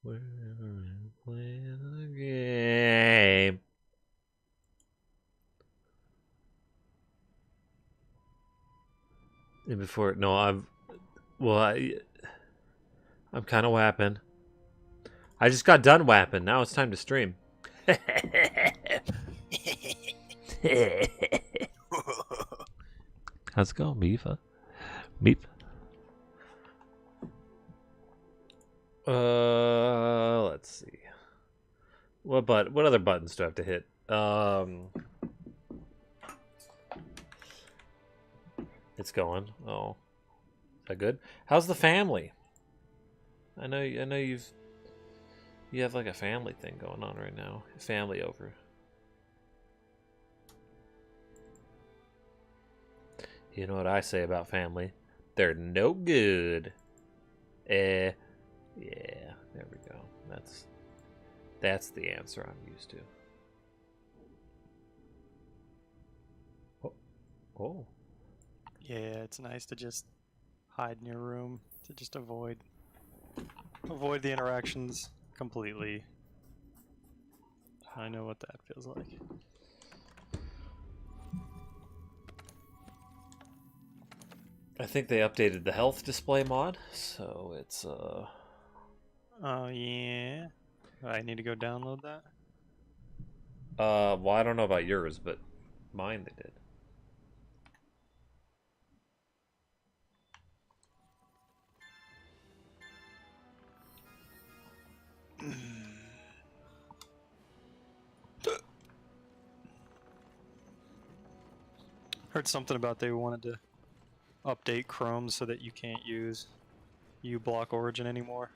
We're gonna play the game. And before, no, I'm kind of wapping. I just got done wapping. Now it's time to stream. How's it going, Beefa? Meep. Let's see. What other buttons do I have to hit? It's going. Oh, is that good? How's the family? I know you have like a family thing going on right now. Family over. You know what I say about family? They're no good. Yeah, there we go. That's the answer I'm used to. Oh, oh. Yeah, it's nice to just hide in your room to just avoid the interactions completely. I know what that feels like. I think they updated the health display mod, so it's Oh yeah. I need to go download that. well, I don't know about yours, but mine they did. Heard something about they wanted to update Chrome so that you can't use uBlock Origin anymore.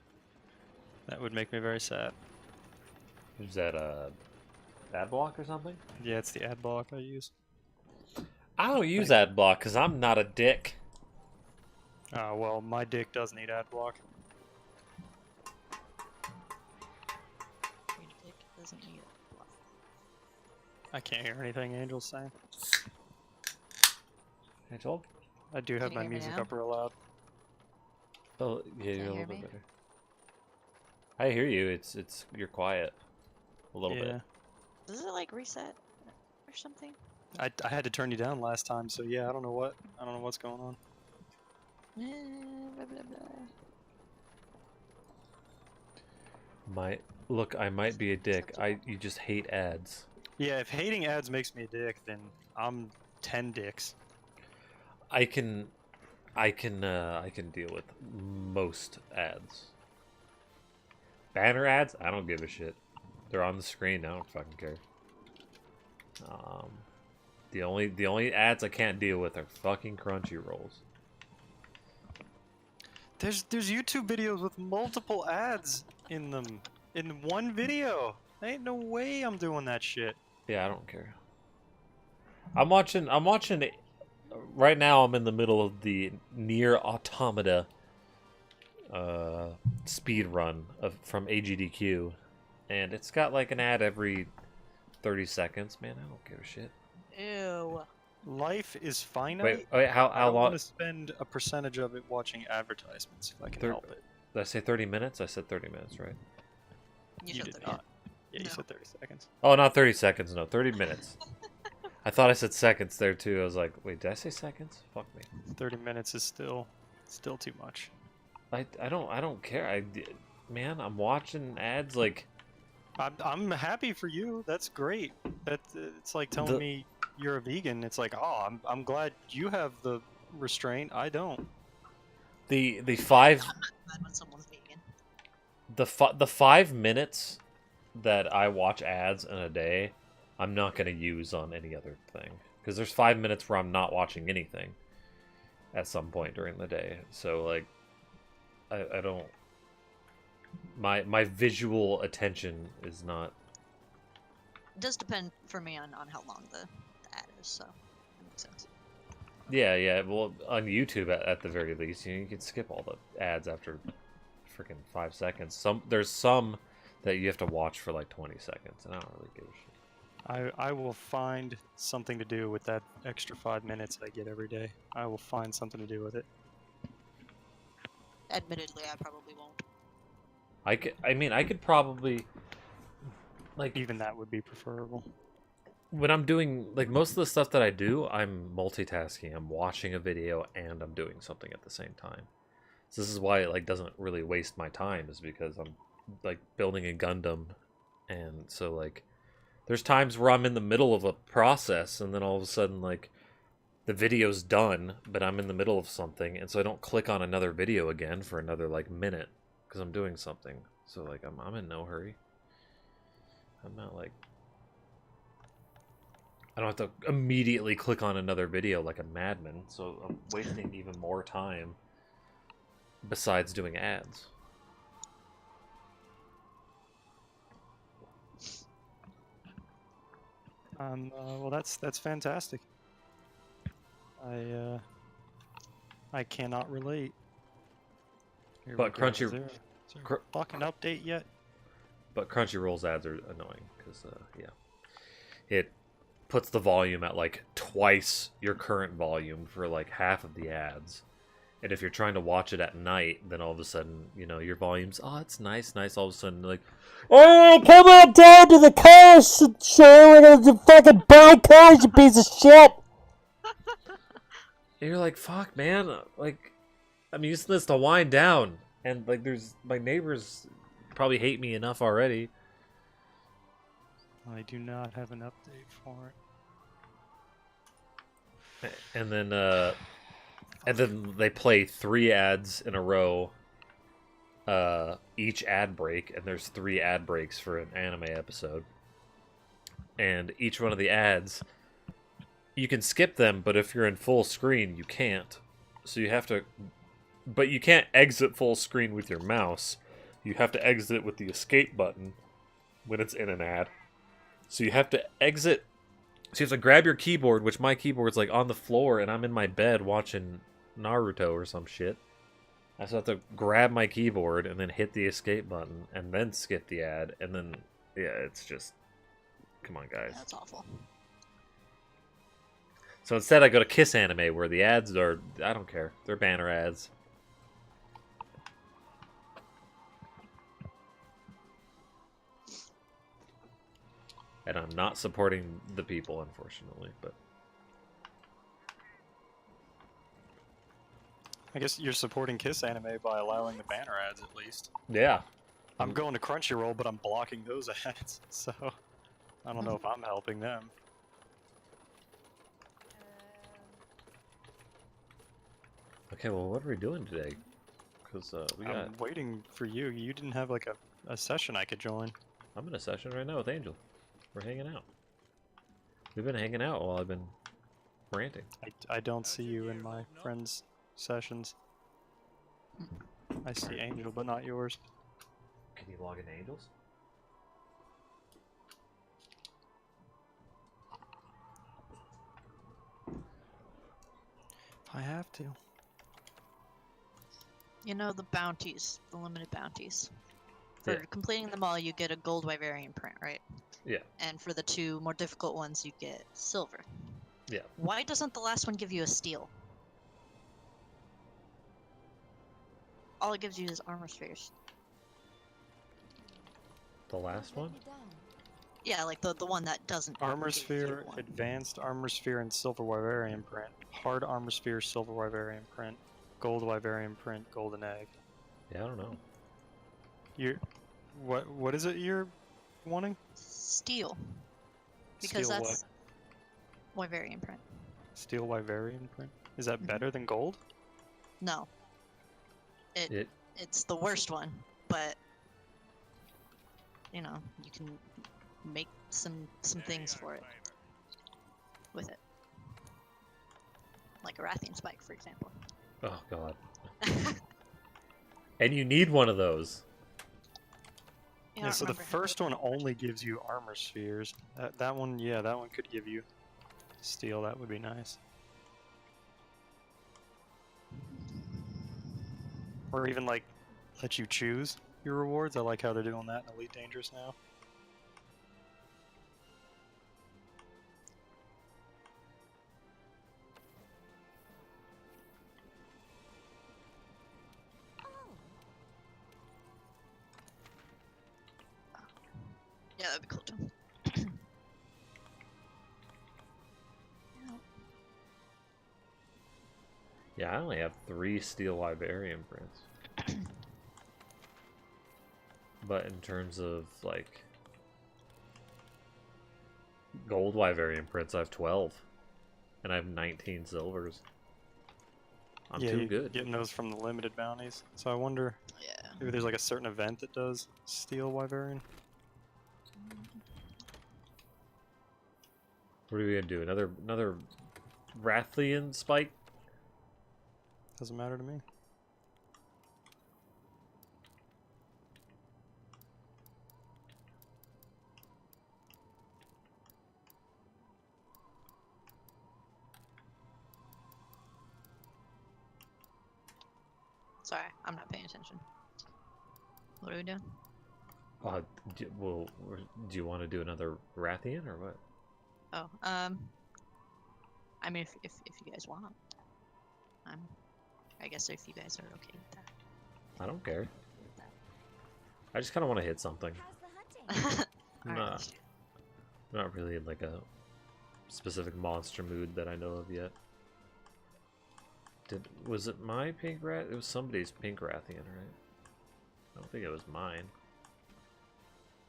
That would make me very sad. Is that a ad block or something? Yeah, it's the ad block I use. I don't use Thank you. ad block because I'm not a dick. Well, my dick does need ad block. Your dick doesn't need a block. I can't hear anything Angel's saying. I told. I do have Can you my hear me music now? up real loud. Oh yeah, Can you're you a hear little bit me? better. I hear you. It's you're quiet a little Yeah. bit. Does it like reset or something? I had to turn you down last time, so yeah, I don't know what's going on. Blah, blah, blah. I might be a dick. You just hate ads. Yeah, if hating ads makes me a dick, then I'm 10 dicks. I can I can deal with most ads. Banner ads, I don't give a shit. They're on the screen. I don't fucking care. Um, the only ads I can't deal with are fucking Crunchy Rolls. There's YouTube videos with multiple ads in them in one video. Ain't no way I'm doing that shit. Yeah, I don't care. I'm watching. Right now, I'm in the middle of the Near Automata speed run from AGDQ, and it's got like an ad every 30 seconds. Man, I don't give a shit. Ew. Life is finite. Wait, I how don't long? want to spend a percentage of it watching advertisements if I can help it. Did I say 30 minutes? I said 30 minutes, right? You said did 30. not. Yeah, you No. said 30 seconds. Oh, not 30 seconds. No, 30 minutes. I thought I said seconds there too. I was like, wait, did I say seconds? Fuck me. 30 minutes is still too much. I don't care. Man, I'm watching ads like I'm happy for you. That's great. It's like telling me you're a vegan. It's like, oh, I'm glad you have the restraint. I don't. the 5 I'm not glad when someone's vegan. the 5 minutes that I watch ads in a day, I'm not gonna use on any other thing because there's 5 minutes where I'm not watching anything at some point during the day. So like, I don't. My visual attention is not. It does depend for me on how long the ad is, so that makes sense. Yeah. Well, on YouTube at the very least, you can skip all the ads after freaking 5 seconds. There's some that you have to watch for like 20 seconds, and I don't really give a shit. I will find something to do with that extra 5 minutes I get every day. I will find something to do with it. Admittedly, I probably won't. I mean, I could probably, like, Even that would be preferable. when I'm doing, like, most of the stuff that I do, I'm multitasking. I'm watching a video and I'm doing something at the same time. So this is why it, like, doesn't really waste my time, is because I'm, like, building a Gundam. And so, like, there's times where I'm in the middle of a process and then all of a sudden, like, the video's done, but I'm in the middle of something, and so I don't click on another video again for another, like, minute because I'm doing something. So, like, I'm in no hurry. I'm not, like, I don't have to immediately click on another video like a madman, so I'm wasting even more time besides doing ads. Well, that's fantastic. I cannot relate. Here But we go. Crunchy- Is there a fucking update yet? But Crunchyroll's ads are annoying because, yeah, it puts the volume at like twice your current volume for like half of the ads. And if you're trying to watch it at night, then all of a sudden, you know, your volume's, oh, it's nice. All of a sudden, like, oh, come on down to the car show and the fucking buy cars, you piece of shit. And you're like, fuck, man. Like, I'm using this to wind down. And, like, there's, my neighbors probably hate me enough already. I do not have an update for it. And then they play 3 ads in a row, each ad break, and there's 3 ad breaks for an anime episode. And each one of the ads, you can skip them, but if you're in full screen, you can't. So you have to, but you can't exit full screen with your mouse. You have to exit with the escape button when it's in an ad. So you have to exit. So you have to grab your keyboard, which my keyboard's like on the floor, and I'm in my bed watching Naruto or some shit. I still have to grab my keyboard and then hit the escape button and then skip the ad, and then, yeah, it's just, come on, guys. That's awful. So instead I go to Kiss Anime, where the ads are, I don't care, they're banner ads. And I'm not supporting the people, unfortunately, but I guess you're supporting Kiss Anime by allowing the banner ads at least. yeah. I'm going to Crunchyroll, but I'm blocking those ads, so I don't know if I'm helping them. Okay, well, what are we doing today? Because we got, I'm waiting for you. You didn't have like a session I could join. I'm in a session right now with Angel. We're hanging out. We've been hanging out while I've been ranting. I don't see you in my friends' sessions. I see Angel, but not yours. Can you log in Angels? I have to. You know the bounties, the limited bounties. For Yeah. completing them all, you get a gold Wyverian print, right? Yeah. And for the 2 more difficult ones, you get silver. Yeah. Why doesn't the last one give you a steel? All it gives you is armor spheres. The last one? Yeah, like the one that doesn't. Armor give you Sphere, one. Advanced Armor Sphere, and Silver Wyverian print. Hard Armor Sphere, Silver Wyverian print. Gold Wyverian print, Golden Egg. Yeah, I don't know. You're, what is it you're wanting? Steel. Because Steel that's Wyverian print. Steel Wyverian print? Is that Mhm. better than gold? No. It's the worst one, but you know, you can make some things for it with it. Like a Rathian spike, for example. Oh, God. And you need one of those. Yeah, So the first one only gives you armor spheres. That one, yeah, that one could give you steel. That would be nice. Or even like let you choose your rewards. I like how they're doing that in Elite Dangerous now. Yeah, that'd be cool too. Yeah, I only have 3 Steel Wyverian prints. But in terms of, like, gold Wyverian prints, I have 12. And I have 19 silvers. I'm yeah, too you're good. getting those from the limited bounties. So I wonder, Yeah. maybe there's like a certain event that does Steel Wyverian. What are we gonna do? Another Rathian spike? Doesn't matter to me. Sorry, I'm not paying attention. What are we doing? Well, do you want to do another Rathian or what? Oh, I mean, if you guys want, I guess if you guys are okay with that. I don't care. I just kind of want to hit something. Alright, Nah. let's do I'm not really in like a specific monster mood that I know of yet. Was it my pink rat? It was somebody's pink Rathian, right? I don't think it was mine.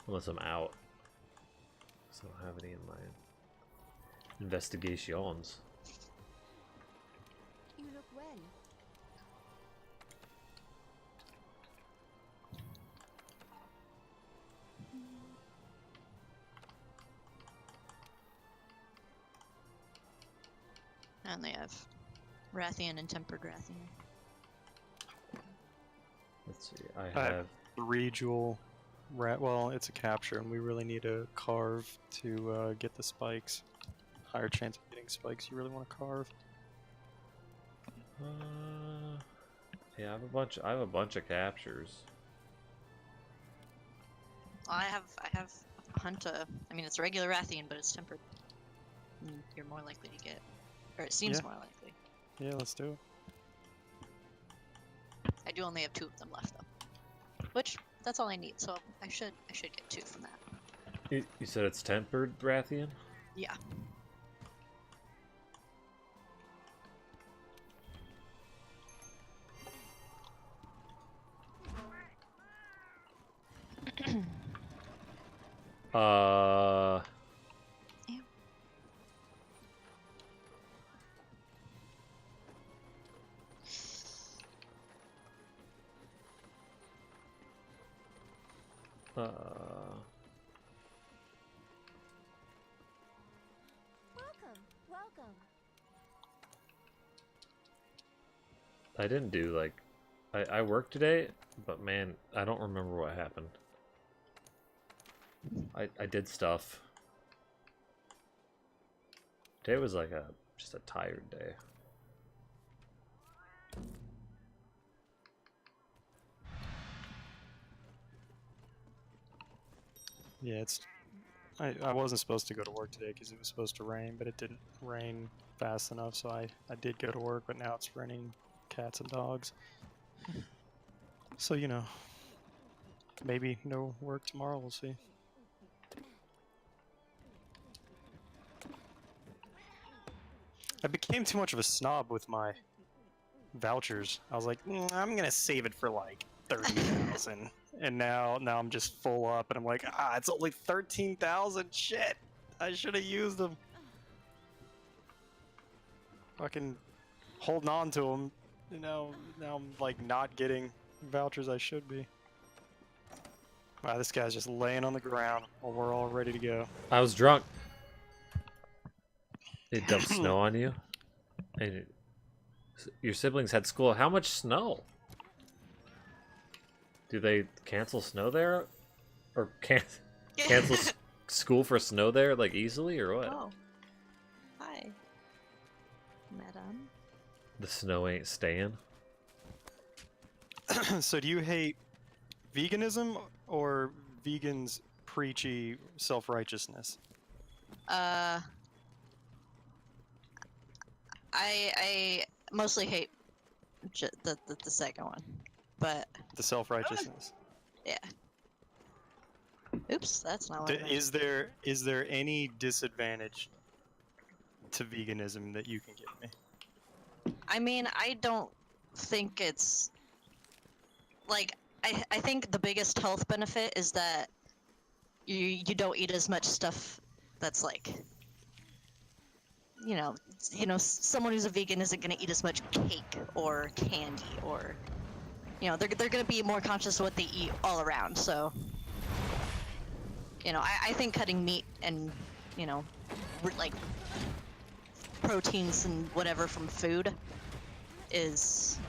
Unless I'm out. So I don't have any in my investigations. You look well. And they have Rathian and Tempered Rathian. Let's see. I have- have 3 jewel rat. Well, it's a capture, and we really need a carve to get the spikes. Higher chance of getting spikes. You really want to carve. yeah, I have a bunch of captures. Well, I have Hunta. I mean, it's a regular Rathian, but it's tempered. You're more likely to get, or it seems Yeah. more likely. Yeah, let's do it. I do only have 2 of them left though, which that's all I need. So I should get 2 from that. You said it's tempered Rathian? Yeah. Uh. Yeah. Welcome, welcome. I didn't do like I worked today, but man, I don't remember what happened. I did stuff. Today was like just a tired day. Yeah, it's. I wasn't supposed to go to work today because it was supposed to rain, but it didn't rain fast enough, so I did go to work, but now it's raining cats and dogs. So, you know, maybe no work tomorrow, we'll see. I became too much of a snob with my vouchers. I was like, I'm gonna save it for like 30,000. And now I'm just full up, and I'm like, it's only 13,000. Shit, I should have used them. Fucking holding on to them. You know, now I'm like not getting vouchers I should be. Wow, this guy's just laying on the ground while we're all ready to go. I was drunk. It dumped snow on you, and your siblings had school. How much snow? Do they cancel snow there, or cancel school for snow there like easily, or what? Oh. Hi, madam. The snow ain't staying. So do you hate veganism or vegans' preachy self-righteousness? I mostly hate the second one, but The self-righteousness. yeah. Oops, that's not what I meant. Is there any disadvantage to veganism that you can give me? I mean, I don't think it's like I think the biggest health benefit is that you don't eat as much stuff that's like someone who's a vegan isn't going to eat as much cake or candy or they're going to be more conscious of what they eat all around. So I think cutting meat and like proteins and whatever from food is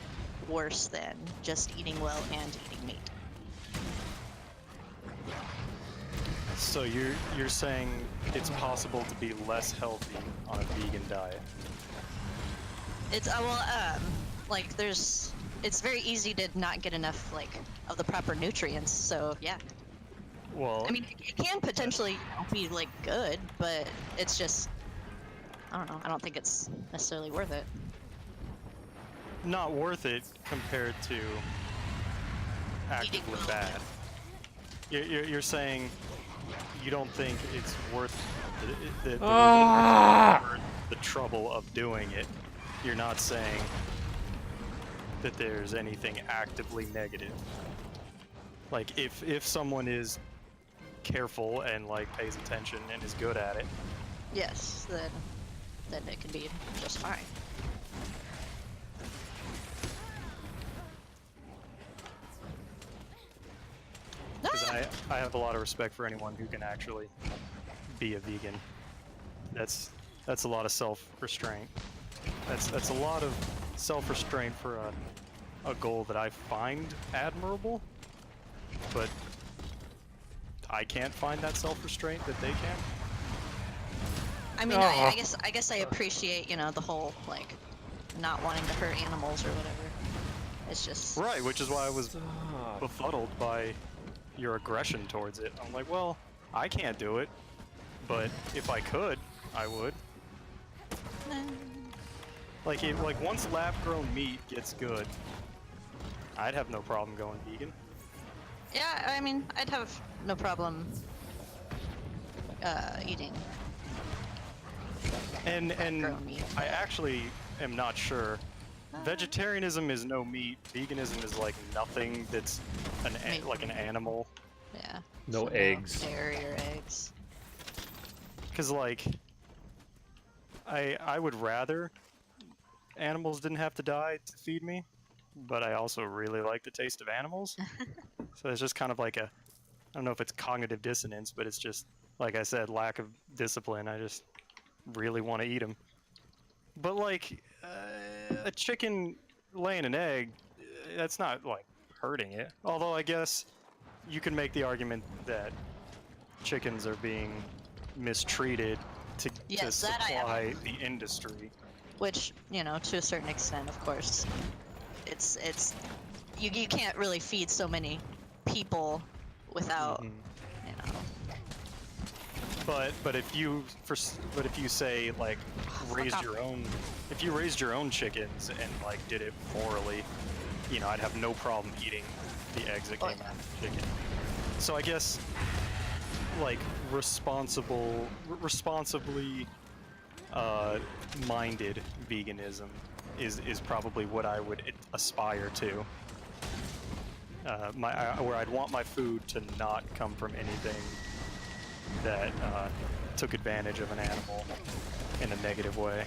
worse than just eating well and eating meat. So you're saying it's possible to be less healthy on a vegan diet? It's like it's very easy to not get enough like of the proper nutrients. So yeah. Well, I mean, it can potentially be like good, but it's just I don't know. I don't think it's necessarily worth it. not worth it compared to actively well. bad. You're saying you don't think it's worth the trouble of doing it. You're not saying that there's anything actively negative. Like if someone is careful and like pays attention and is good at it. Yes, then it can be just fine. Because I have a lot of respect for anyone who can actually be a vegan. That's a lot of self-restraint. That's a lot of self-restraint for a goal that I find admirable, but I can't find that self-restraint that they can. I mean, I guess I appreciate, the whole like not wanting to hurt animals or whatever. It's just Right, which is why I was befuddled by your aggression towards it. I'm like, well, I can't do it, but if I could, I would. Like once lab-grown meat gets good, I'd have no problem going vegan. Yeah, I mean, I'd have no problem eating And grown meat. I actually am not sure. Vegetarianism is no meat. Veganism is like nothing that's like an animal. Yeah. No So eggs. Dairy or eggs. Cause like, I would rather animals didn't have to die to feed me, but I also really like the taste of animals. So it's just kind of like I don't know if it's cognitive dissonance, but it's just, like I said, lack of discipline. I just really want to eat them. But like, a chicken laying an egg, that's not like hurting it. Although I guess you can make the argument that chickens are being mistreated to Yes, that I supply the industry. Which, to a certain extent, of course, it's you can't really feed so many people without, Mhm. you know. But if you say like raised off. your own, if you raised your own chickens and like did it morally, I'd have no problem eating the eggs that Oh, came yeah. out of the chicken. So I guess like responsibly minded veganism is probably what I would aspire to. Where I'd want my food to not come from anything that took advantage of an animal in a negative way.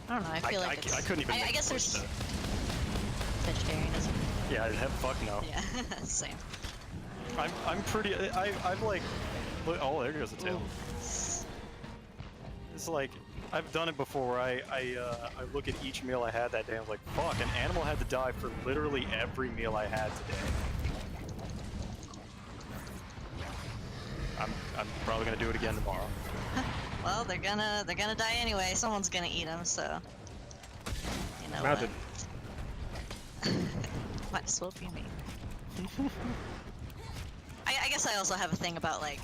I don't know. I feel like I couldn't even. I make guess the push there's to- vegetarianism. Yeah, fuck no. Yeah, same. I'm pretty. I'm like. Look, oh, there goes the tail. It's like I've done it before. Where I look at each meal I had that day. I'm like, fuck, an animal had to die for literally every meal I had today. I'm probably gonna do it again tomorrow. Well, they're gonna die anyway. Someone's gonna eat them, so you know Imagine. what? Might as well be me. I guess I also have a thing about like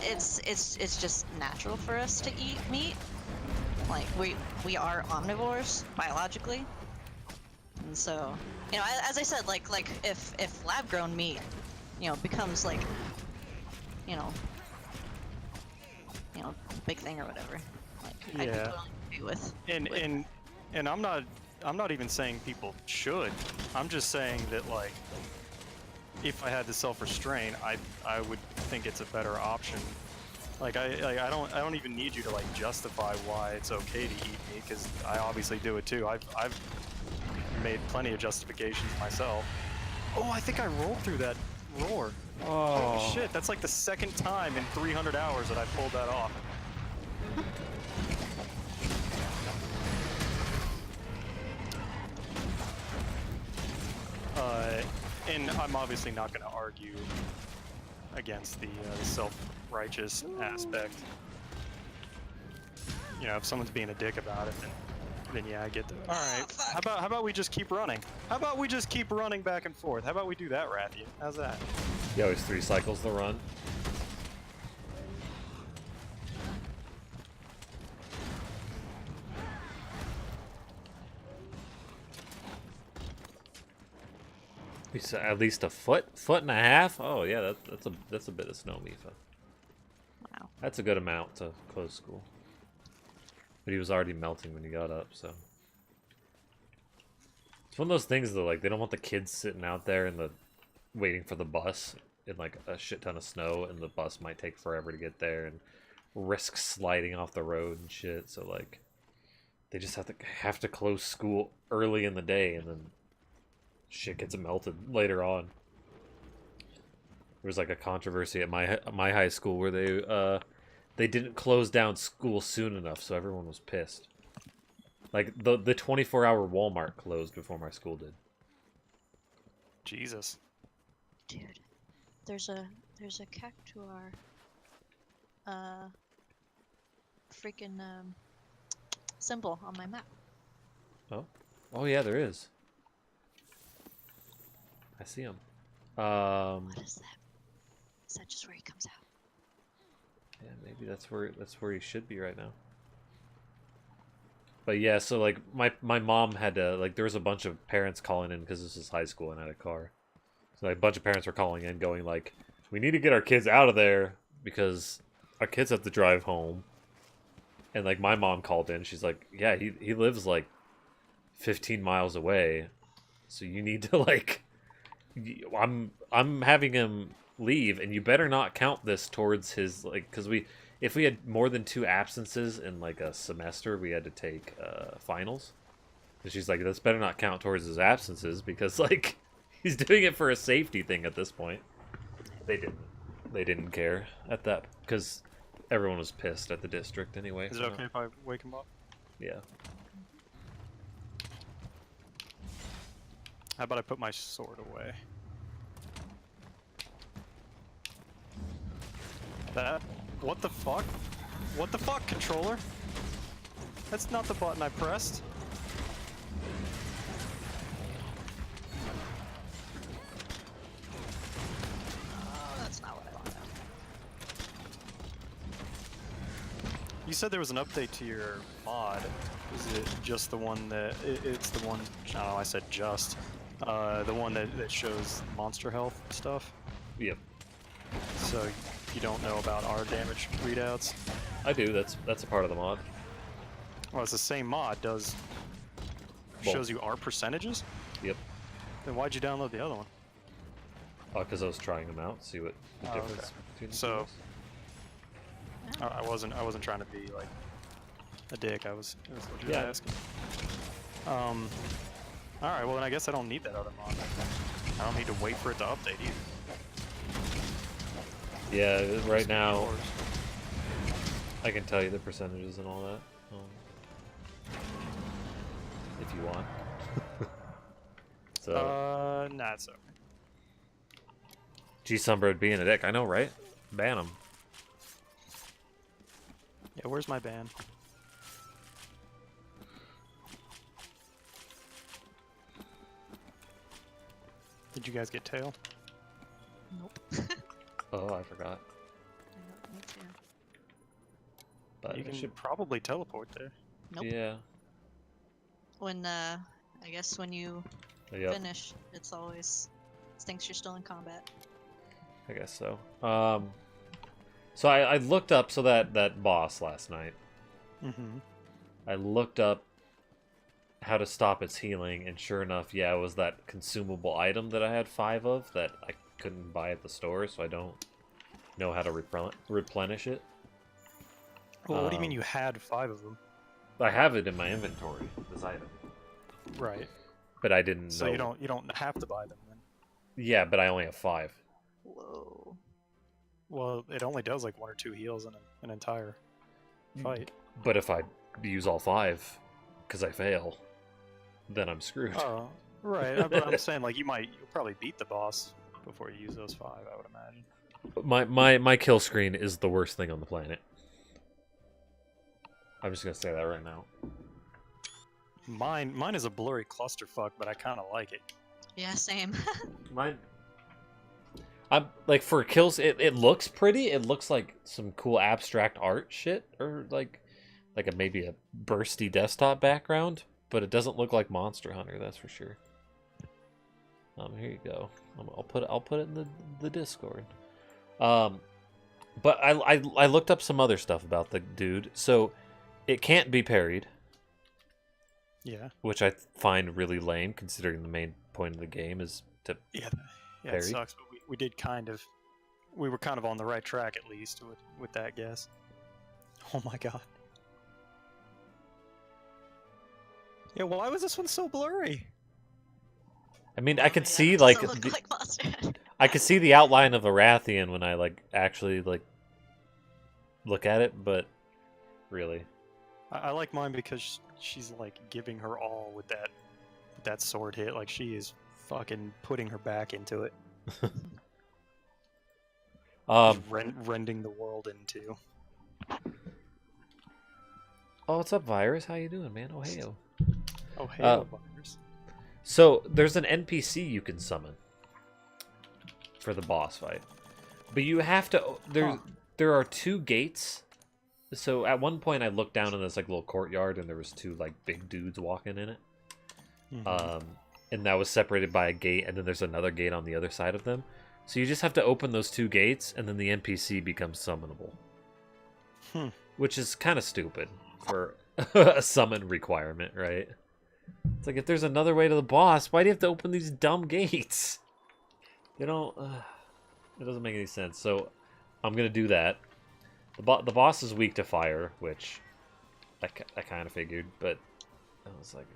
it's just natural for us to eat meat. Like we are omnivores biologically, and so as I said, like if lab grown meat, becomes like, you know, big thing or whatever, like I'd be Yeah. totally okay with. And I'm not even saying people should. I'm just saying that, like, if I had the self-restraint, I would think it's a better option. Like I don't even need you to like justify why it's okay to eat meat, because I obviously do it too. I've made plenty of justifications myself. Oh, I think I rolled through that roar. Holy shit, that's like the second time in 300 hours that I pulled that off. And I'm obviously not going to argue against the self-righteous aspect. If someone's being a dick about it, then yeah, I get that. All right, how about we just keep running? How about we just keep running back and forth? How about we do that, Rathian? How's that? You always 3 cycles to run. You said at least a foot and a half. Oh yeah, that's a bit of snow, Mifa. Wow. That's a good amount to close school. But he was already melting when he got up, so. It's one of those things though, like they don't want the kids sitting out there in the waiting for the bus in like a shit ton of snow, and the bus might take forever to get there and risk sliding off the road and shit. So like they just have to close school early in the day, and then shit gets melted later on. There was like a controversy at my high school where they didn't close down school soon enough, so everyone was pissed. Like the 24-hour Walmart closed before my school did. Jesus. Dude, there's a cactuar freaking symbol on my map. Oh yeah, there is. I see him. What is that? Is that just where he comes out? Yeah, maybe that's where he should be right now. But yeah, so like my mom had to, like, there was a bunch of parents calling in because this is high school and I had a car. So like, a bunch of parents were calling in going like, we need to get our kids out of there because our kids have to drive home. And like my mom called in, she's like, yeah, he lives like 15 miles away. So you need to like, I'm having him leave, and you better not count this towards his, like, because if we had more than 2 absences in like a semester, we had to take finals. And she's like, this better not count towards his absences because like he's doing it for a safety thing at this point. They didn't care at that because everyone was pissed at the district anyway. Is it okay if I wake him up? Yeah. How about I put my sword away? That? What the fuck? What the fuck, controller? That's not the button I pressed. That's not what I wanted. You said there was an update to your mod. Is it just the one that... It's the one... I don't know, I said just. The one that shows monster health stuff? Yep. So you don't know about our damage readouts? I do. That's a part of the mod. Well, it's the same mod. Shows you our percentages? Yep. Then why'd you download the other one? Because I was trying them out, see what the Oh, difference okay. between the So- two was. I wasn't trying to be like a dick. I was legit Yeah. asking. All right. Well, then I guess I don't need that other mod. I don't need to wait for it to update either. Yeah, right Just now yours. I can tell you the percentages and all that. If you want. So, Nah, it's okay. G Sunbird being a dick. I know, right? Ban him. Yeah, where's my ban? Did you guys get tail? Nope. Oh, I forgot. Me too. But You I can should. probably teleport there. Nope. Yeah. When I guess when you Yep. finish, it's always thinks you're still in combat. I guess so. So I looked up that boss last night. Mm-hmm. I looked up how to stop its healing, and sure enough, yeah, it was that consumable item that I had 5 of that I couldn't buy at the store, so I don't know how to replenish it. Well, what do you mean you had 5 of them? I have it in my inventory, this item, Right. but I didn't So know. you don't have to buy them then. Yeah, but I only have 5. Whoa. Well, it only does like 1 or 2 heals in an entire fight. But if I use all 5, because I fail, then I'm screwed. Oh, right. But I'm saying like you'll probably beat the boss before you use those 5. I would imagine. My kill screen is the worst thing on the planet. I'm just gonna say that right now. Mine is a blurry clusterfuck, but I kind of like it. Yeah, same. Mine. I'm like for kills. It looks pretty. It looks like some cool abstract art shit, or like maybe a bursty desktop background. But it doesn't look like Monster Hunter. That's for sure. Here you go. I'll put it in the Discord. But I looked up some other stuff about the dude. So it can't be parried. Yeah. Which I find really lame, considering the main point of the game is to Yeah, parry. it sucks, but we were kind of on the right track at least with that guess. Oh my god. Yeah, why was this one so blurry? I mean, I could Yeah, see it like, doesn't look like Monster Hunter. I could see the outline of a Rathian when I like actually like look at it, but really, I like mine because she's like giving her all with that sword hit. Like she is fucking putting her back into it. Just rending the world in two. Oh, what's up, Virus? How you doing, man? Oh, hey. Oh, Halo Virus. So there's an NPC you can summon for the boss fight, but you have to. There are 2 gates. So at one point, I looked down in this like little courtyard, and there was 2 like big dudes walking in it. Mhm. And that was separated by a gate, and then there's another gate on the other side of them. So you just have to open those 2 gates, and then the NPC becomes summonable. Which is kind of stupid for a summon requirement, right? It's like, if there's another way to the boss, why do you have to open these dumb gates? They don't... it doesn't make any sense. So I'm going to do that. The boss is weak to fire, which I kind of figured, but I was like,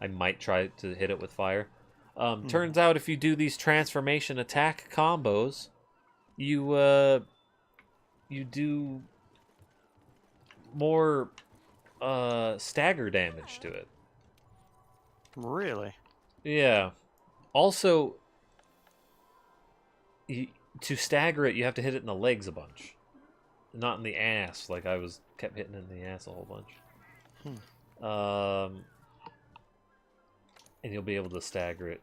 I might try to hit it with fire. Turns out if you do these transformation attack combos, you do more stagger damage to it. Really? Yeah. Also, to stagger it, you have to hit it in the legs a bunch, not in the ass. Like I kept hitting it in the ass a whole bunch. And you'll be able to stagger it.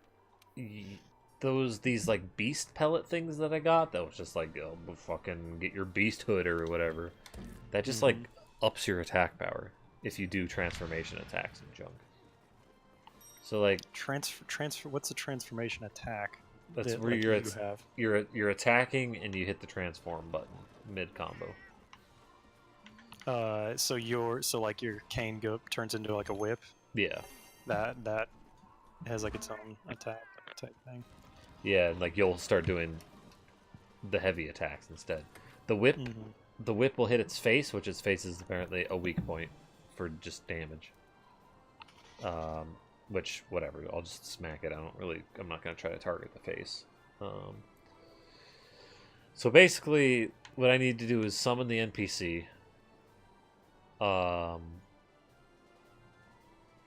These like beast pellet things that I got, that was just like, oh, fucking get your beast hood or whatever. That just like ups your attack power if you do transformation attacks and junk. So like transfer. What's a transformation attack? that's that, where like, you're attacking and you hit the transform button mid combo. So like your cane turns into like a whip. Yeah. That has like its own attack type thing. Yeah, and like you'll start doing the heavy attacks instead. The whip will hit its face, which its face is apparently a weak point for just damage. Which, whatever, I'll just smack it. I'm not gonna try to target the face. So basically, what I need to do is summon the NPC.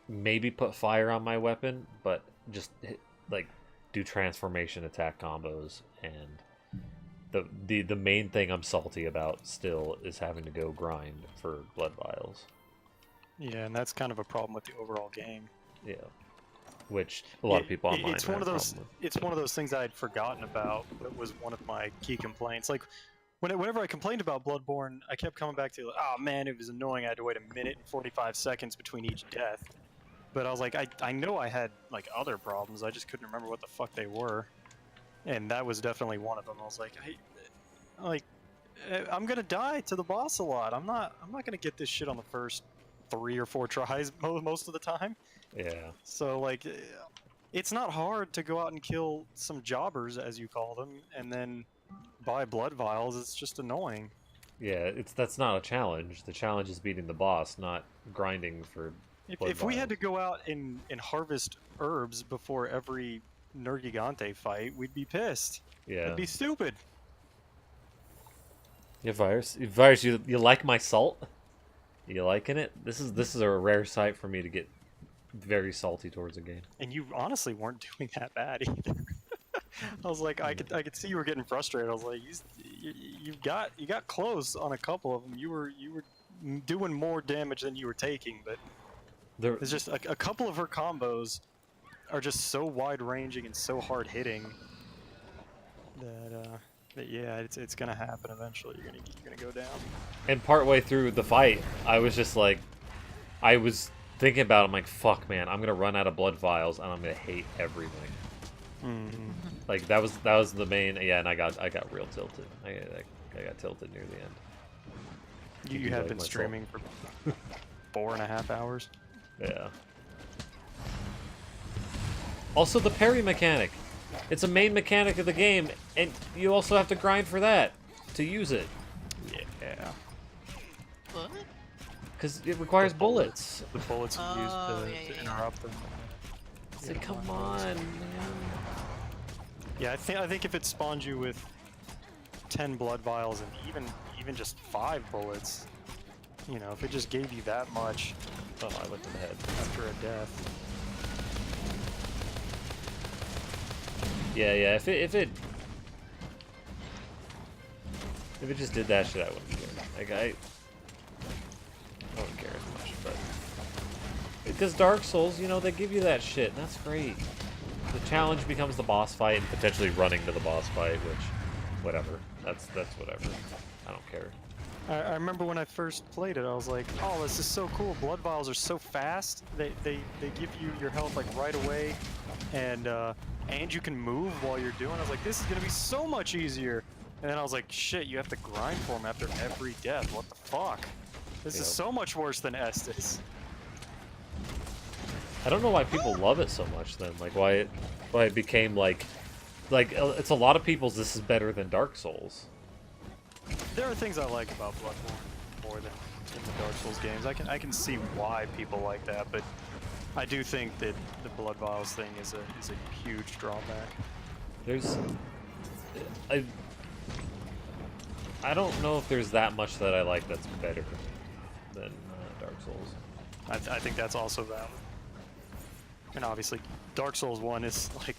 Maybe put fire on my weapon, but just do transformation attack combos. And the main thing I'm salty about still is having to go grind for blood vials. Yeah, and that's kind of a problem with the overall game. Yeah, which a lot of people online it's have one of a those problem with. it's one of those things I had forgotten about, but was one of my key complaints. Like Whenever I complained about Bloodborne, I kept coming back to, like, oh man, it was annoying. I had to wait a minute and 45 seconds between each death. But I was like, I know I had like other problems. I just couldn't remember what the fuck they were, and that was definitely one of them. I was like, I'm gonna die to the boss a lot. I'm not gonna get this shit on the first 3 or 4 tries most of the time. Yeah. So like, it's not hard to go out and kill some jobbers, as you call them, and then buy blood vials. It's just annoying. Yeah, that's not a challenge. The challenge is beating the boss, not grinding for blood If we had to vials. go out and harvest herbs before every Nergigante fight, we'd be pissed. Yeah. It'd be stupid. Yeah, Virus, you like my salt? You liking it? This is a rare sight for me to get very salty towards a game. And you honestly weren't doing that bad either. I was like, I could see you were getting frustrated. I was like, you got close on a couple of them. You were doing more damage than you were taking, but There, it's just a couple of her combos are just so wide ranging and so hard hitting that yeah, it's gonna happen eventually. You're gonna go down. and partway through the fight, I was just like, I was thinking about it, I'm like, fuck, man, I'm gonna run out of blood vials and I'm gonna hate everything. Mm-hmm. Like that was the main, yeah, and I got real tilted. I got tilted near the end. You you have like been myself. streaming for 4.5 hours. Yeah. Also, the parry mechanic. It's a main mechanic of the game, and you also have to grind for that to use it. Yeah. What? Because it requires The bullets. The bullets you use Oh, to, yeah, to yeah. interrupt them. It's like, come on, man. Yeah, I think if it spawned you with 10 blood vials and even just 5 bullets, you know, if it just gave you that much Oh, I went to the head. after a death. Yeah, yeah. If it just did that shit, I wouldn't care. Like I wouldn't care as much, but because Dark Souls, you know, they give you that shit, and that's great. The challenge becomes the boss fight and potentially running to the boss fight, which, whatever. That's whatever. I don't care. I remember when I first played it, I was like, oh, this is so cool. Blood vials are so fast. They give you your health like right away, and you can move while you're doing it. I was like, this is gonna be so much easier. And then I was like, shit, you have to grind for them after every death. What the fuck? This is Yep. so much worse than Estus. I don't know why people love it so much then. Like why it became like it's a lot of people's this is better than Dark Souls. There are things I like about Bloodborne more than in the Dark Souls games. I can see why people like that, but I do think that the Blood Vials thing is a huge drawback. There's I don't know if there's that much that I like that's better than Dark Souls. I think that's also valid. And obviously, Dark Souls 1 is like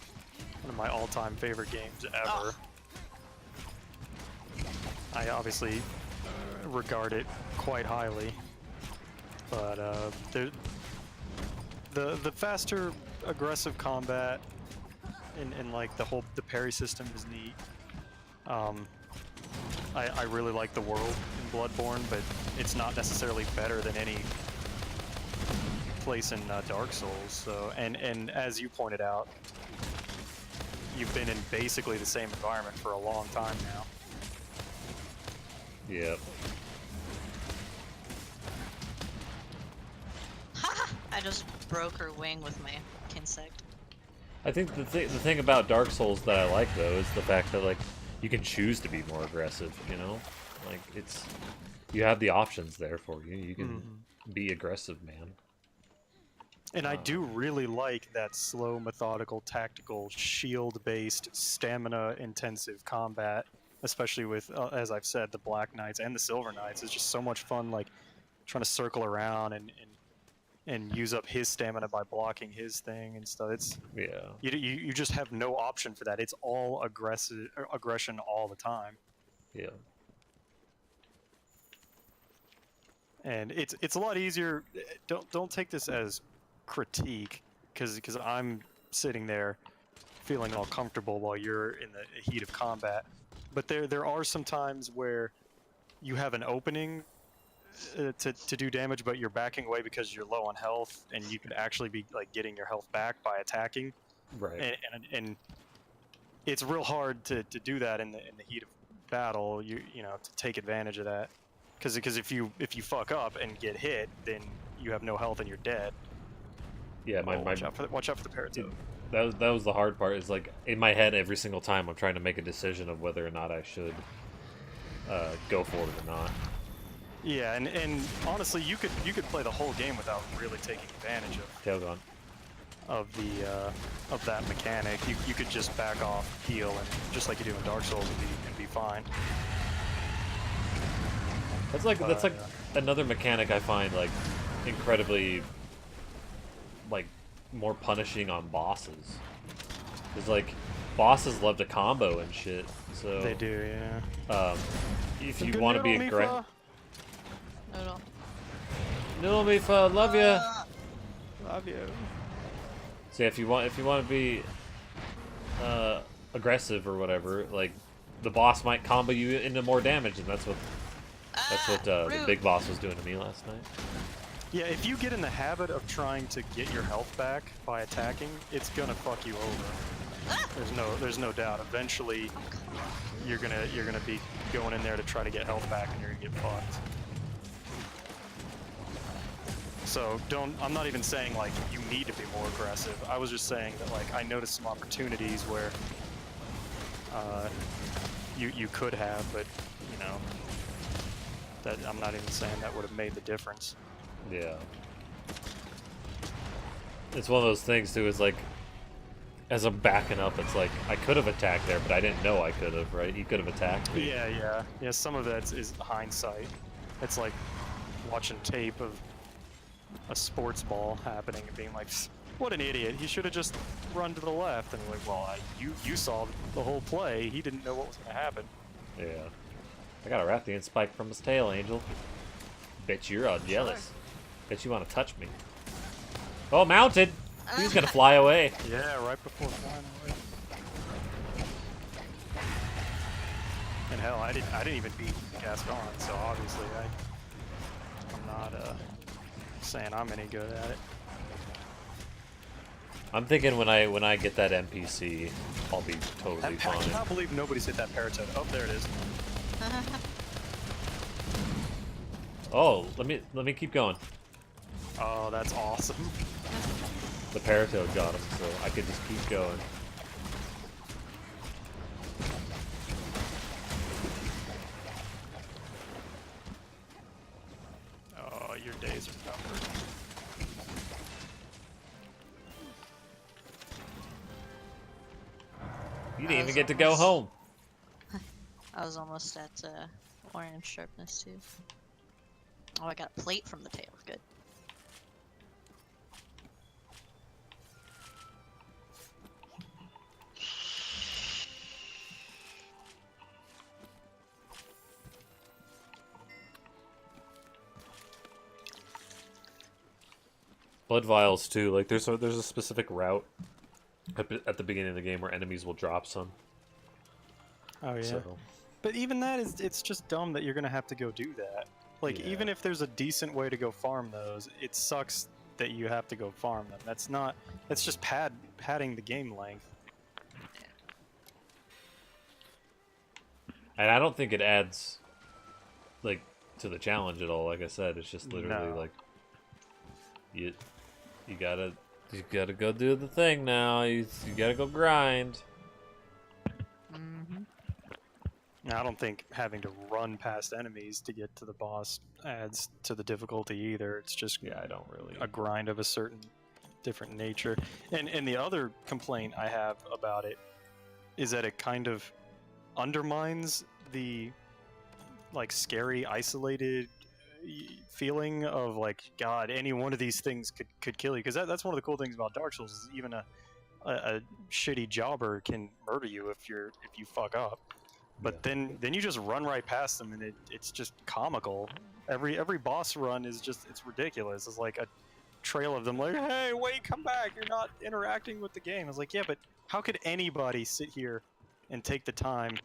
one of my all-time favorite games ever. Oh. I obviously regard it quite highly, but the faster aggressive combat and like the parry system is neat. I really like the world in Bloodborne, but it's not necessarily better than any place in Dark Souls. So and as you pointed out, you've been in basically the same environment for a long time now. Yep. Haha! I just broke her wing with my insect. I think the thing about Dark Souls that I like though is the fact that like you can choose to be more aggressive, you know? Like it's you have the options there for you. You can be aggressive, man. And I do really like that slow, methodical, tactical, shield-based, stamina-intensive combat, especially with, as I've said, the Black Knights and the Silver Knights. It's just so much fun, like, trying to circle around and use up his stamina by blocking his thing and stuff. It's Yeah. you just have no option for that. It's all aggression all the time. Yeah. And it's a lot easier. Don't take this as critique, because I'm sitting there feeling all comfortable while you're in the heat of combat. but there are some times where you have an opening to do damage, but you're backing away because you're low on health, and you could actually be like getting your health back by attacking. Right. And it's real hard to do that in the heat of battle. You know, to take advantage of that, because if you fuck up and get hit, then you have no health and you're dead. Yeah, my watch out for the paratoad. that was the hard part. Is like in my head every single time I'm trying to make a decision of whether or not I should go for it or not. Yeah, and honestly, you could play the whole game without really taking advantage Tailgun. of that mechanic. You could just back off, heal, and just like you do in Dark Souls, and be fine. That's like another mechanic I find like incredibly like more punishing on bosses. Cause like bosses love to combo and shit. So They do, yeah. if you want to be aggressive, No. no, Mifa, love you. Love you. So yeah, if you want to be aggressive or whatever, like the boss might combo you into more damage, and that's what the Rude. big boss was doing to me last night. Yeah, if you get in the habit of trying to get your health back by attacking, it's gonna fuck you over. There's no doubt. Eventually, you're gonna be going in there to try to get health back, and you're gonna get fucked. So I'm not even saying like you need to be more aggressive. I was just saying that like I noticed some opportunities where you could have, but you know, that I'm not even saying that would have made the difference. Yeah. It's one of those things too, is like as I'm backing up, it's like I could have attacked there, but I didn't know I could have, right? He could have attacked me. Yeah. Some of that is hindsight. It's like watching tape of a sports ball happening and being like, "What an idiot! He should have just run to the left." And like, well, you saw the whole play. He didn't know what was going to happen. Yeah. I got a Rathian spike from his tail, Angel. Bet you're all jealous. Bet you want to touch me. Oh, mounted! He's gonna fly away. Yeah, right before flying away. And hell, I didn't even beat Gascon, so obviously I'm not saying I'm any good at it. I'm thinking when I get that NPC, I'll be totally I fine. cannot believe nobody's hit that paratoad. Oh, there it is. Oh, let me keep going. Oh, that's awesome. The paratoad got him, so I could just keep going. Oh, your days are numbered. You didn't even get to go home. I was almost at orange sharpness too. Oh, I got a plate from the tail. Good. Blood vials too. Like there's a specific route at the beginning of the game where enemies will drop some. Oh yeah. So, But even that it's just dumb that you're gonna have to go do that. Like Yeah. even if there's a decent way to go farm those, it sucks that you have to go farm them. That's just padding the game length. and I don't think it adds like to the challenge at all. Like I said, it's just literally No. like you gotta go do the thing now. You gotta go grind. Mm-hmm. Now, I don't think having to run past enemies to get to the boss adds to the difficulty either. It's just Yeah, I don't really. a grind of a certain different nature. And the other complaint I have about it is that it kind of undermines the like scary, isolated feeling of like, God, any one of these things could kill you. Because that's one of the cool things about Dark Souls is even a shitty jobber can murder you if you fuck up. But then you just run right past them, and it's just comical. Every boss run is just, it's ridiculous. It's like a trail of them like, hey, wait, come back, you're not interacting with the game. I was like, yeah, but how could anybody sit here and take the time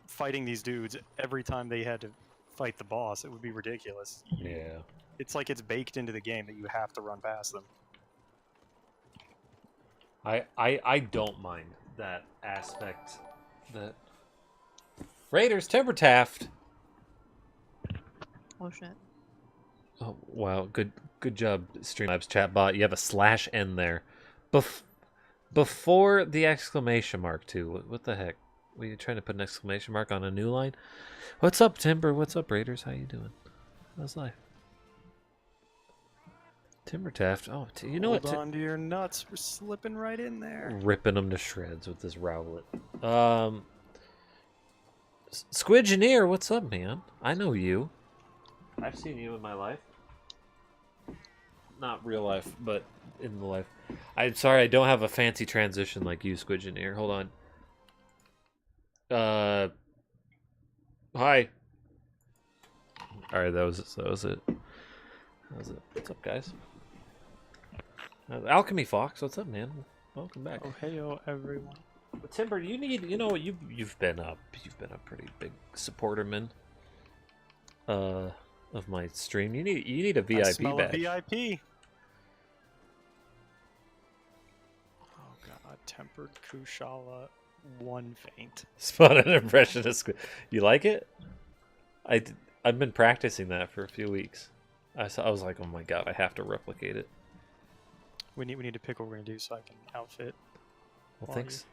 fighting these dudes every time they had to fight the boss. It would be ridiculous. Yeah. It's like it's baked into the game that you have to run past them. I don't mind that aspect. That Raiders Timbertaft. Oh shit. Oh wow, good job, Streamlabs chatbot. You have a /n there, before the exclamation mark too. What the heck? Were you trying to put an exclamation mark on a new line? What's up, Timber? What's up, Raiders? How you doing? How's life? Timbertaft. Oh, you know Hold what? on to your nuts. We're slipping right in there. Ripping them to shreds with this Rowlet. Squidgeneer, what's up, man? I know you. I've seen you in my life. Not real life, but in the life. I'm sorry, I don't have a fancy transition like you, Squidgeneer. Hold on. Hi. All right, that was it. That was it. What's up, guys? Alchemy Fox, what's up, man? Welcome back. Oh, heyo, everyone. But Timber, you know what, you've been a pretty big supporter, man. Of my stream. You need a VIP I smell badge. a VIP. Oh god, tempered Kushala, 1 faint. Spot an impression of Squid. You like it? I've been practicing that for a few weeks. I was like, oh my god, I have to replicate it. We need to pick what we're gonna do so I can outfit. Well, thanks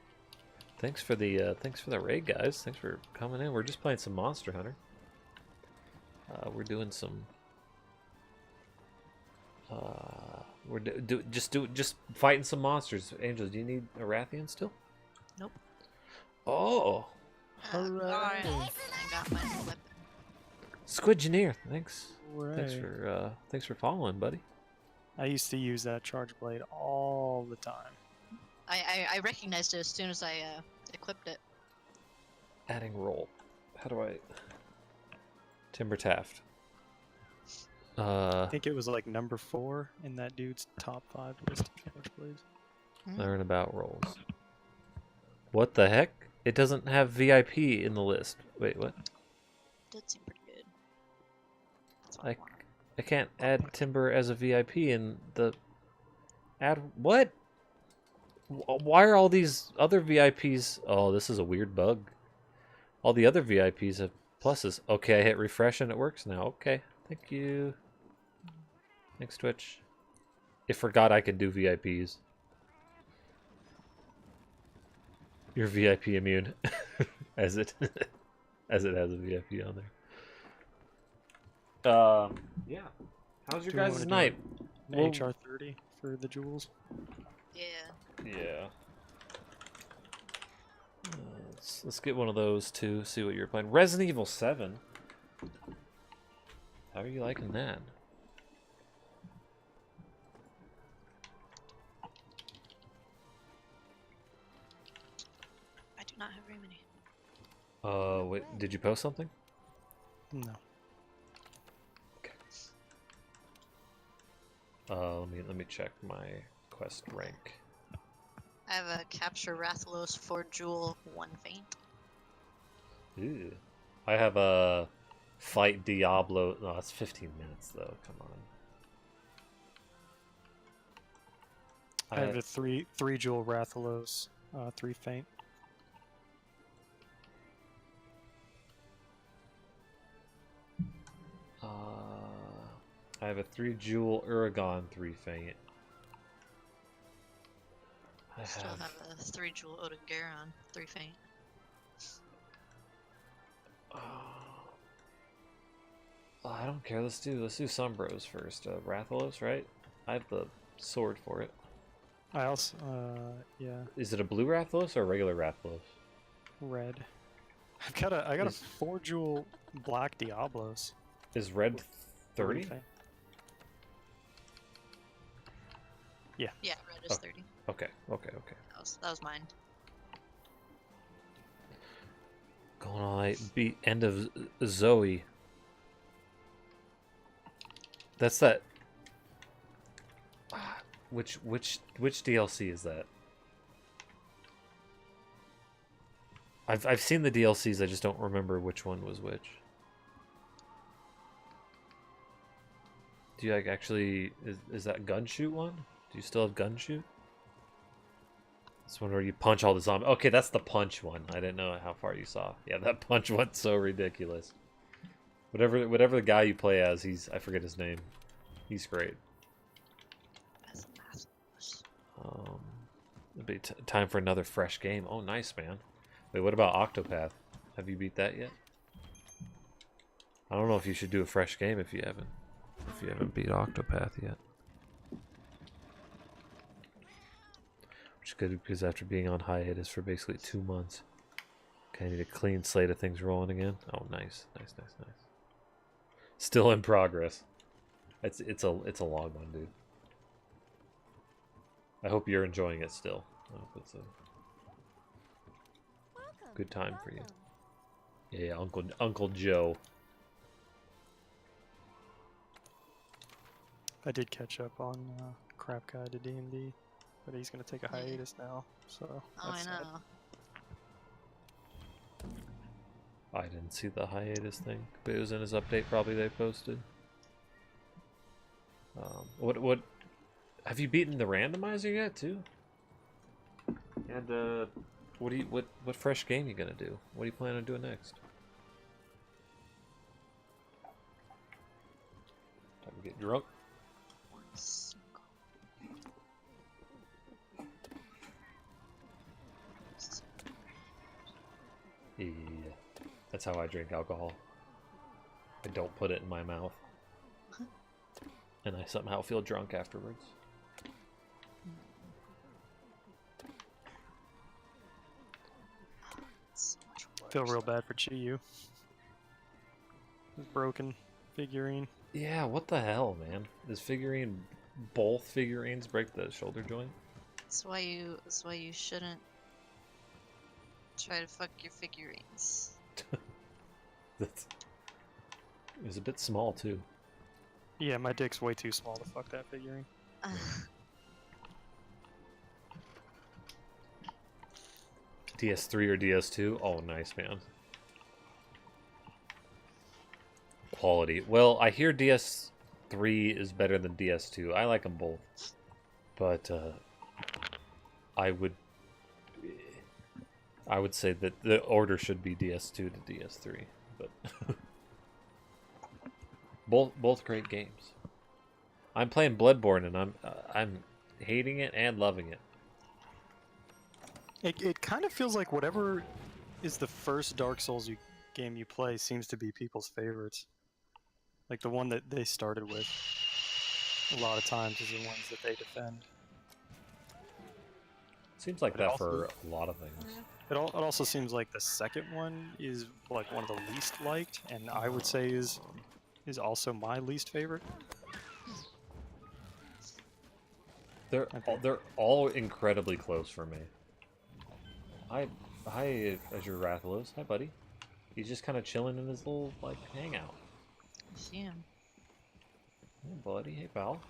for the raid, guys. Thanks for coming in. We're just playing some Monster Hunter. We're doing some. We're just fighting some monsters. Angel, do you need a Rathian still? Nope. Oh, Hooray. I got my weapon. Squidgeneer, thanks. Hooray. Thanks for following, buddy. I used to use that charge blade all the time. I recognized it as soon as I equipped it. Adding roll. How do I? Timber Taft. I think it was like number 4 in that dude's top 5 list of charge blades. Learn about rolls. What the heck? It doesn't have VIP in the list. Wait, what? Did seem pretty good. That's what I I want. I can't add Timber as a VIP in the add what? Why are all these other VIPs? Oh, this is a weird bug. All the other VIPs have pluses. Okay, I hit refresh and it works now. Okay, thank you. Thanks, Twitch. It forgot I could do VIPs. You're VIP immune, as it has a VIP on there. Yeah. How's your Do we wanna guys' do night? An Well- HR 30 for the jewels. Yeah. Yeah. Let's get one of those too. See what you're playing. Resident Evil 7. How are you liking that? I do not have very many. Wait, did you post something? No. Let me check my quest rank. I have a capture Rathalos 4 jewel 1 faint. Ooh. I have a fight Diablo. No, it's 15 minutes though. Come on. I have a 3 jewel Rathalos, 3 faint. I have a 3 jewel Uragon 3 faint. I still have a 3 jewel Odogaron 3 faint. I don't care. Let's do Sumbros first. Rathalos, right? I have the sword for it. I also, yeah, Is it a blue Rathalos or a regular Rathalos? red. I got a Is- 4 jewel black Diablos. Is red 30? faint. Yeah, red is Oh. 30. Okay. That was mine. Going on like beat end of Zoe. That's that. Which DLC is that? I've seen the DLCs. I just don't remember which one was which. Do you like actually? Is that gun shoot one? Do you still have gun shoot? This one where you punch all the zombies. Okay, that's the punch one. I didn't know how far you saw. Yeah, that punch one's so ridiculous. Whatever the guy you play as, I forget his name. He's great. It'll be time for another fresh game. Oh, nice, man. Wait, what about Octopath? Have you beat that yet? I don't know if you should do a fresh game if you haven't beat Octopath yet. Which is good because after being on hiatus for basically 2 months, kind of need a clean slate of things rolling again. Oh, nice. Still in progress. It's a long one, dude. I hope you're enjoying it still. I hope it's a good time for you. Yeah, Uncle Joe. I did catch up on Crap Guy to D&D, but he's gonna take a hiatus now, so Oh, I that's sad. know. I didn't see the hiatus thing, but it was in his update probably they posted. What have you beaten the randomizer yet too? And what fresh game you gonna do? What do you plan on doing next? Time to get drunk. Yeah, that's how I drink alcohol. I don't put it in my mouth. And I somehow feel drunk afterwards. Feel real bad for Chiyu. His broken figurine. Yeah, what the hell, man? Does both figurines break the shoulder joint? That's why you shouldn't try to fuck your figurines. It was a bit small too. Yeah, my dick's way too small to fuck that figurine. DS3 or DS2? Oh, nice, man. Quality. Well, I hear DS3 is better than DS2. I like them both. But I would say that the order should be DS2 to DS3. But both great games. I'm playing Bloodborne and I'm hating it and loving it. It kind of feels like whatever is the first Dark Souls game you play seems to be people's favorites. Like the one that they started with, a lot of times is the ones that they defend. Seems like But that also- for a lot of things. It also seems like the second one is like one of the least liked, and I would say is also my least favorite. They're all incredibly close for me. Hi, Azure Rathalos. Hi, buddy. He's just kind of chilling in his little like hangout. Yeah. Hey, buddy. Hey, pal.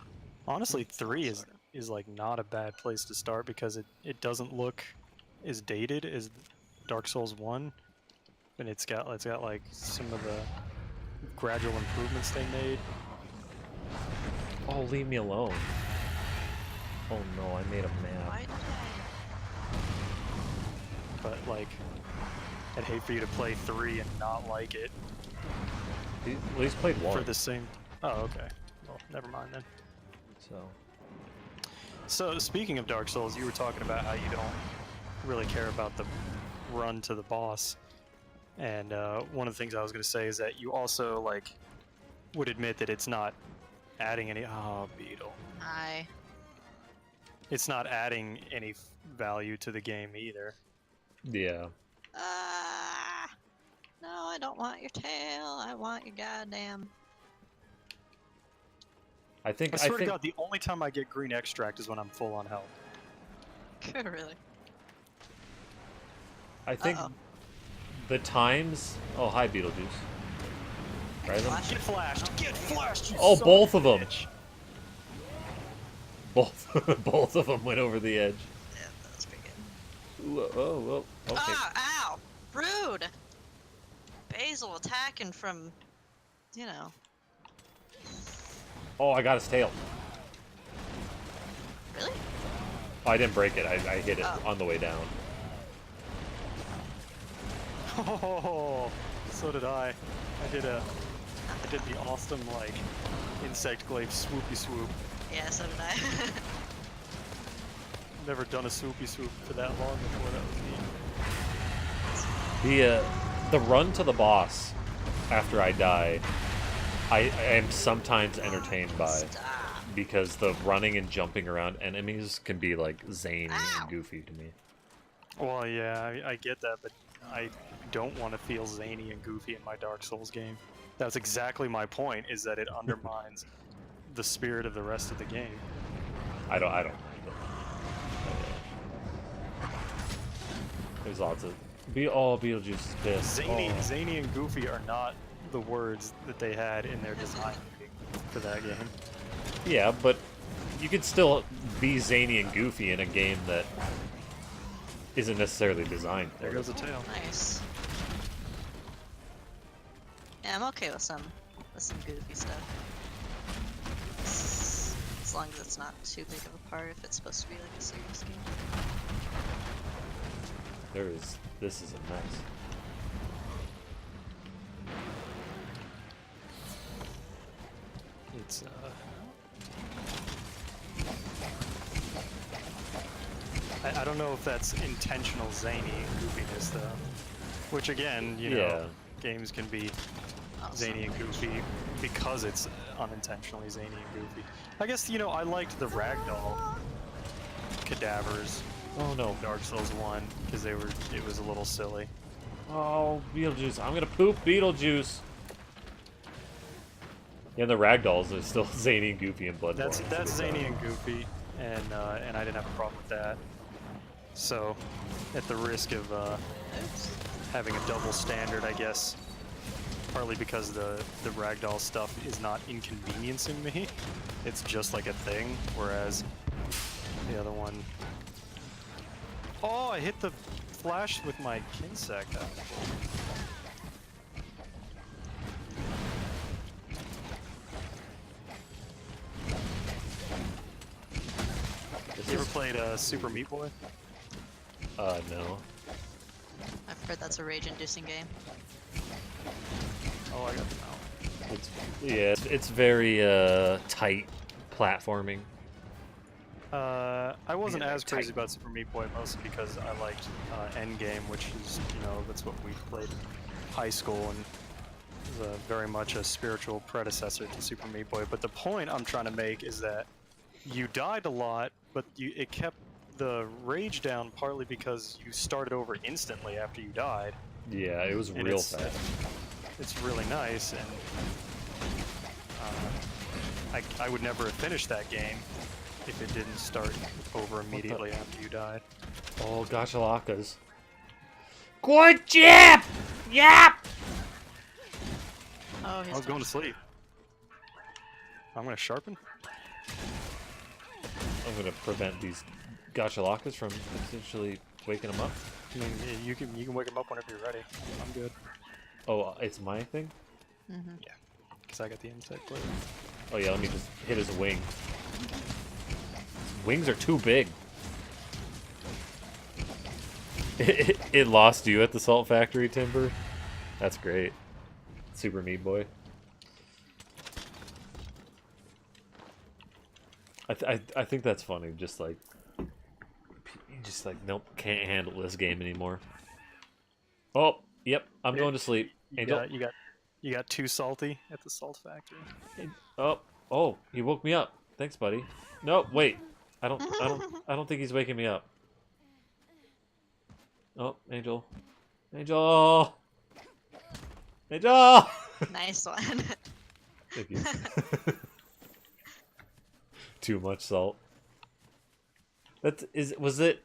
Honestly, 3 is like not a bad place to start because it doesn't look as dated as Dark Souls 1, and it's got like some of the gradual improvements they made. Oh, leave me alone. Oh no, I made him mad. Why did But like, I'd hate for you to play 3 and not like it Well, he's played one. for the same. Oh, okay. Well, never mind then. So speaking of Dark Souls, you were talking about how you don't really care about the run to the boss, and one of the things I was going to say is that you also like would admit that it's not adding any. Oh, Beetle. I? It's not adding any value to the game either. Yeah. No, I don't want your tail. I want your goddamn. I think. I swear to God, the only time I get green extract is when I'm full on health. Really? I think Uh-oh. the times. Oh, hi, Beetlejuice. Right then? Flash. Get flashed! Get flashed! You Oh, son both of of a them. bitch. Both of them went over the edge. Yeah, that's pretty good. Ooh, oh, okay. Ah! Ow! Rude. Basil attacking from, you know. Oh, I got his tail. Really? Oh, I didn't break it. I hit it Oh. on the way down. Oh, so did I. I did the awesome like insect glaive swoopy swoop. Yeah, so did I. Never done a swoopy swoop for that long before. That was neat. The run to the boss after I die, I am sometimes entertained by, Stop. because the running and jumping around enemies can be like zany Ow. and goofy to me. Well, yeah, I get that, but I don't want to feel zany and goofy in my Dark Souls game. That's exactly my point. Is that it undermines the spirit of the rest of the game. I don't mind it. There's lots of Beetlejuice is pissed. Zany, Oh. zany and goofy are not the words that they had in their design meeting for that game. Yeah, but you could still be zany and goofy in a game that isn't necessarily designed for There it. goes the tail. Nice. Yeah, I'm okay with some goofy stuff. As long as it's not too big of a part if it's supposed to be like a serious game. This is a mess. It's I don't know if that's intentional zany goofiness though. Which again, you know, Yeah. games can be Awesome. zany and goofy because it's unintentionally zany and goofy. I guess, you know, I liked the ragdoll cadavers Oh no. in Dark Souls 1 because it was a little silly. Oh, Beetlejuice. I'm gonna poop Beetlejuice. Yeah, and the ragdolls are still zany and goofy and Bloodborne. That's It's a good zany time. and goofy, and I didn't have a problem with that. So, at the risk of Oops. having a double standard, I guess, partly because the ragdoll stuff is not inconveniencing me, it's just like a thing, whereas the other one... Oh, I hit the flash with my Kinsect. This You ever is- played Super Meat Boy? No. I've heard that's a rage-inducing game. Oh, I got the mount. It's very tight platforming. I wasn't Yeah, as crazy tight. about Super Meat Boy, mostly because I liked Endgame, which is, you know, that's what we played in high school, and is very much a spiritual predecessor to Super Meat Boy. But the point I'm trying to make is that you died a lot, but it kept the rage down partly because you started over instantly after you died. Yeah, it was And real it's- fast. It's really nice, and I would never have finished that game if it didn't start over immediately after you died. Oh, gachalakas. Good job! Yap! Oh, he's I was going to sleep. I'm gonna sharpen. I'm gonna prevent these gachalakas from potentially waking them up. I mean, you can wake him up whenever you're ready. I'm good, Oh, it's my thing? Mm-hmm. because I got the insect blade. Oh yeah, let me just hit his wing. Wings are too big. It lost you at the Salt Factory, Timber? That's great. Super Meat Boy. I think that's funny. Just like, nope, can't handle this game anymore. Oh, yep, I'm going to sleep. Angel. You got too salty at the salt factory. Oh, he woke me up. Thanks, buddy. No, wait. I don't think he's waking me up. Oh, Angel. Angel! Angel! Nice one. Thank you. Too much salt. Was it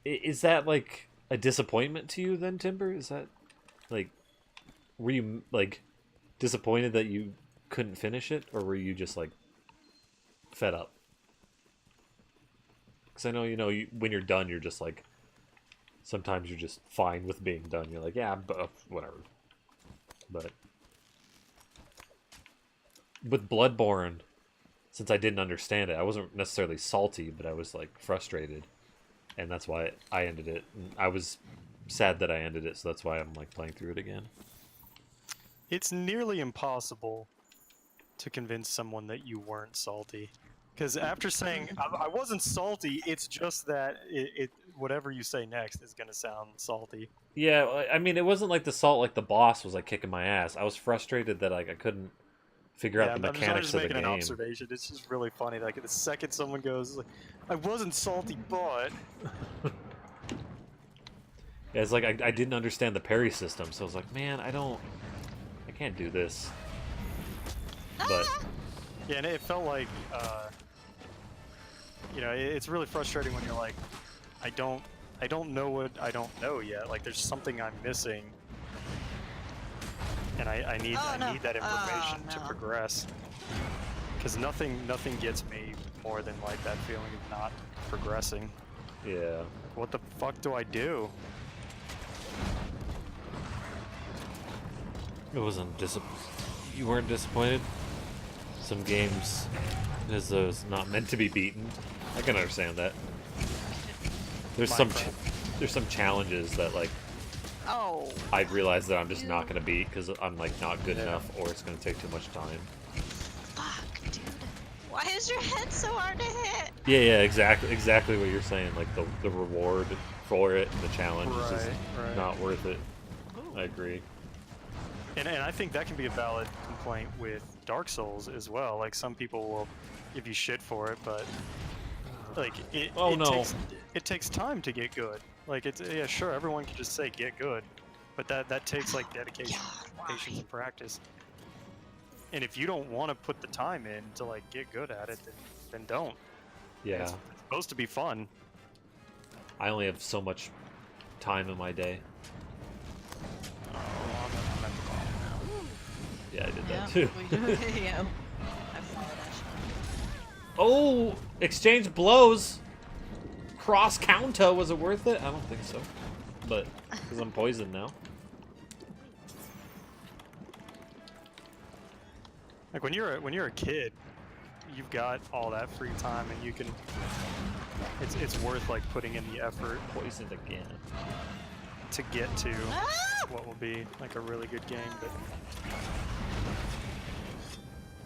is that like a disappointment to you then, Timber? Is that like, were you like disappointed that you couldn't finish it, or were you just like fed up? Because I know, when you're done, you're just like Sometimes you're just fine with being done. You're like, yeah, but whatever. But with Bloodborne, since I didn't understand it, I wasn't necessarily salty, but I was like frustrated, and that's why I ended it. And I was sad that I ended it, so that's why I'm like playing through it again. It's nearly impossible to convince someone that you weren't salty. Because after saying, I wasn't salty, it's just that whatever you say next is going to sound salty. Yeah, I mean, it wasn't like the salt, like the boss was like kicking my ass. I was frustrated that like I couldn't figure out the mechanics I'm just of the making game. an observation. It's just really funny. Like the second someone goes, like, I wasn't salty, but... Yeah, it's like I didn't understand the parry system, so I was like, man, I can't do this. But yeah, and it felt like, you know, it's really frustrating when you're like, I don't know what I don't know yet. Like, there's something I'm missing, and I need that information to progress. Because nothing gets me more than like that feeling of not progressing. yeah, What the fuck do I do? it wasn't you weren't disappointed. Some games is those not meant to be beaten. I can understand that. There's some challenges that like Oh. I realize that I'm just not gonna beat because I'm like not good enough, or it's gonna take too much time. Fuck, dude. Why is your head so hard to hit? Yeah, exactly what you're saying. Like the reward for it and the challenge is just not worth it. I agree. And I think that can be a valid complaint with Dark Souls as well. Like, some people will give you shit for it, but like it takes time to get good. Like, it's, yeah, sure, everyone can just say get good, but that takes like dedication, patience, and practice. And if you don't want to put the time in to like get good at it, then don't. Yeah, It's supposed to be fun. I only have so much time in my day. Yeah, I did that too. Yeah. I followed that. Oh, exchange blows. Cross counter, was it worth it? I don't think so, but because I'm poisoned now. Like, when you're a kid, you've got all that free time, and you can. It's worth like putting in the effort Poisoned again. to get to Ah! what will be like a really good game. But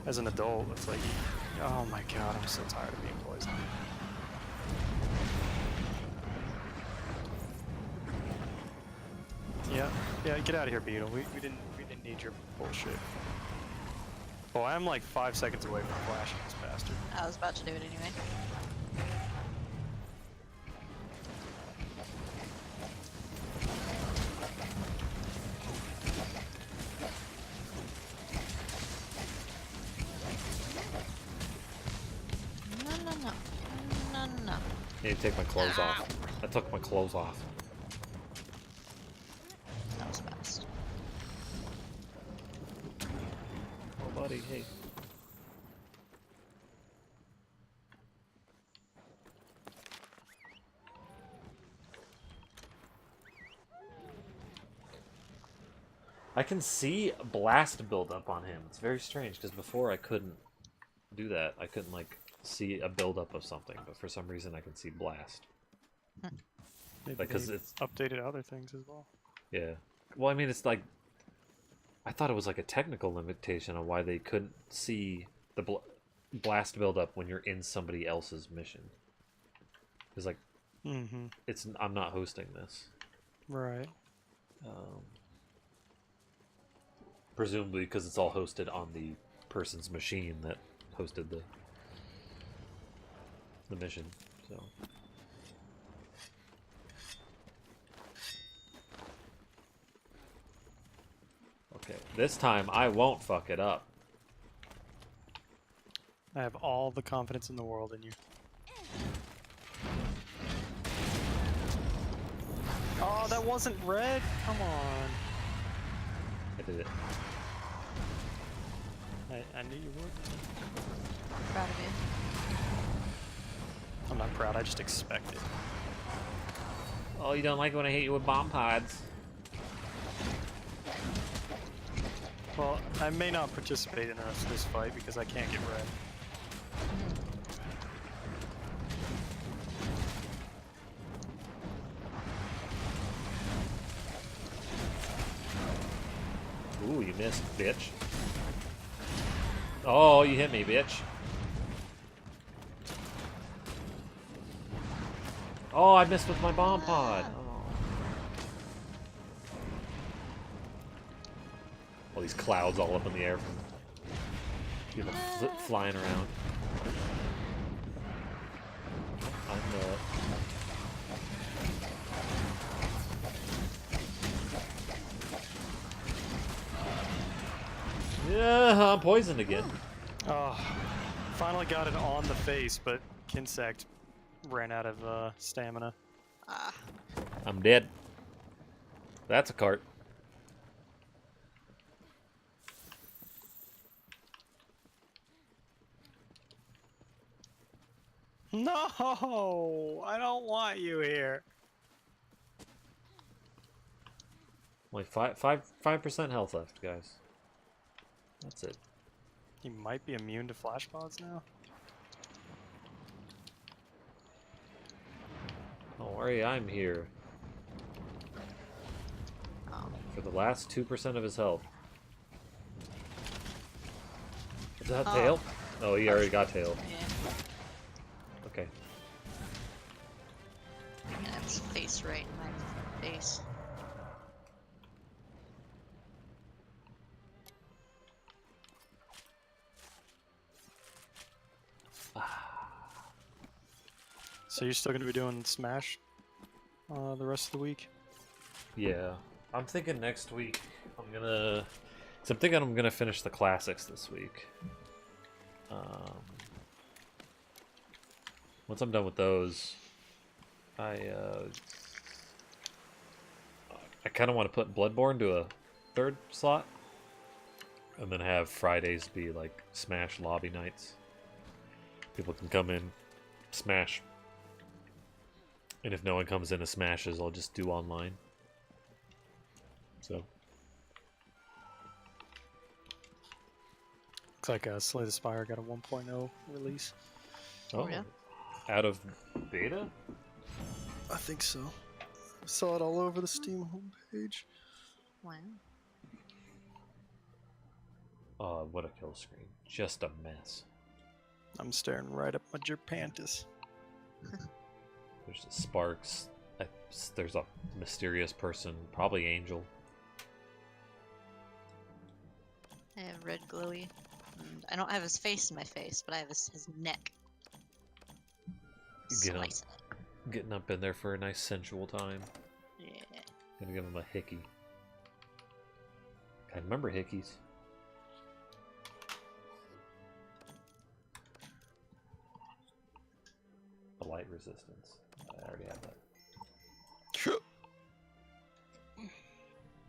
as an adult, it's like, oh my god, I'm so tired of being poisoned. Yeah, get out of here, Beetle. We didn't need your bullshit. Oh, I'm like 5 seconds away from flashing this bastard. I was about to do it anyway. No. I need to take my clothes off. I took my clothes off. That was fast. Oh, buddy, hey. I can see blast build up on him. It's very strange because before I couldn't do that. I couldn't like see a build up of something, but for some reason I can see blast. Maybe Like, 'cause they've it's- updated other things as well. Yeah. Well, I mean, it's like I thought it was like a technical limitation on why they couldn't see the blast build up when you're in somebody else's mission. Because like Mm-hmm. I'm not hosting this. Right. Presumably because it's all hosted on the person's machine that hosted the mission. So okay, this time I won't fuck it up. I have all the confidence in the world in you. Oh, that wasn't red? Come on. I did it. I knew you would. Proud of you. I'm not proud, I just expect it. Oh, you don't like when I hit you with bomb pods. Well, I may not participate in this fight because I can't get red. Ooh, you missed, bitch. Oh, you hit me, bitch. Oh, I missed with my bomb pod. Oh. All these clouds all up in the air from people flying around. Yeah, I'm poisoned again. Oh, finally got it on the face, but Kinsect ran out of stamina. Ah. I'm dead. That's a cart. No, I don't want you here. Only 5% health left, guys. That's it. You might be immune to flash pods now. Don't worry, I'm here. For the last 2% of his health. Is that tail? Oh, he already got tail. Yeah. Okay. That's face right in my face. So you're still gonna be doing Smash the rest of the week? Yeah. I'm thinking next week I'm thinking I'm gonna finish the classics this week. Once I'm done with those, I kind of want to put Bloodborne to a third slot, and then have Fridays be like Smash lobby nights. People can come in, Smash, and if no one comes in to Smashes, I'll just do online. So Looks like Slay the Spire got a 1.0 release. oh, yeah. Out of beta? I think so. I saw it all over the Steam homepage. Wow. Oh, what a kill screen. Just a mess. I'm staring right up my Gerpantus. There's the sparks. There's a mysterious person, probably Angel. I have red glowy. And I don't have his face in my face, but I have his neck. Slice it. Getting up in there for a nice sensual time. Yeah. Gonna give him a hickey. I remember hickeys. The light resistance. I already have that.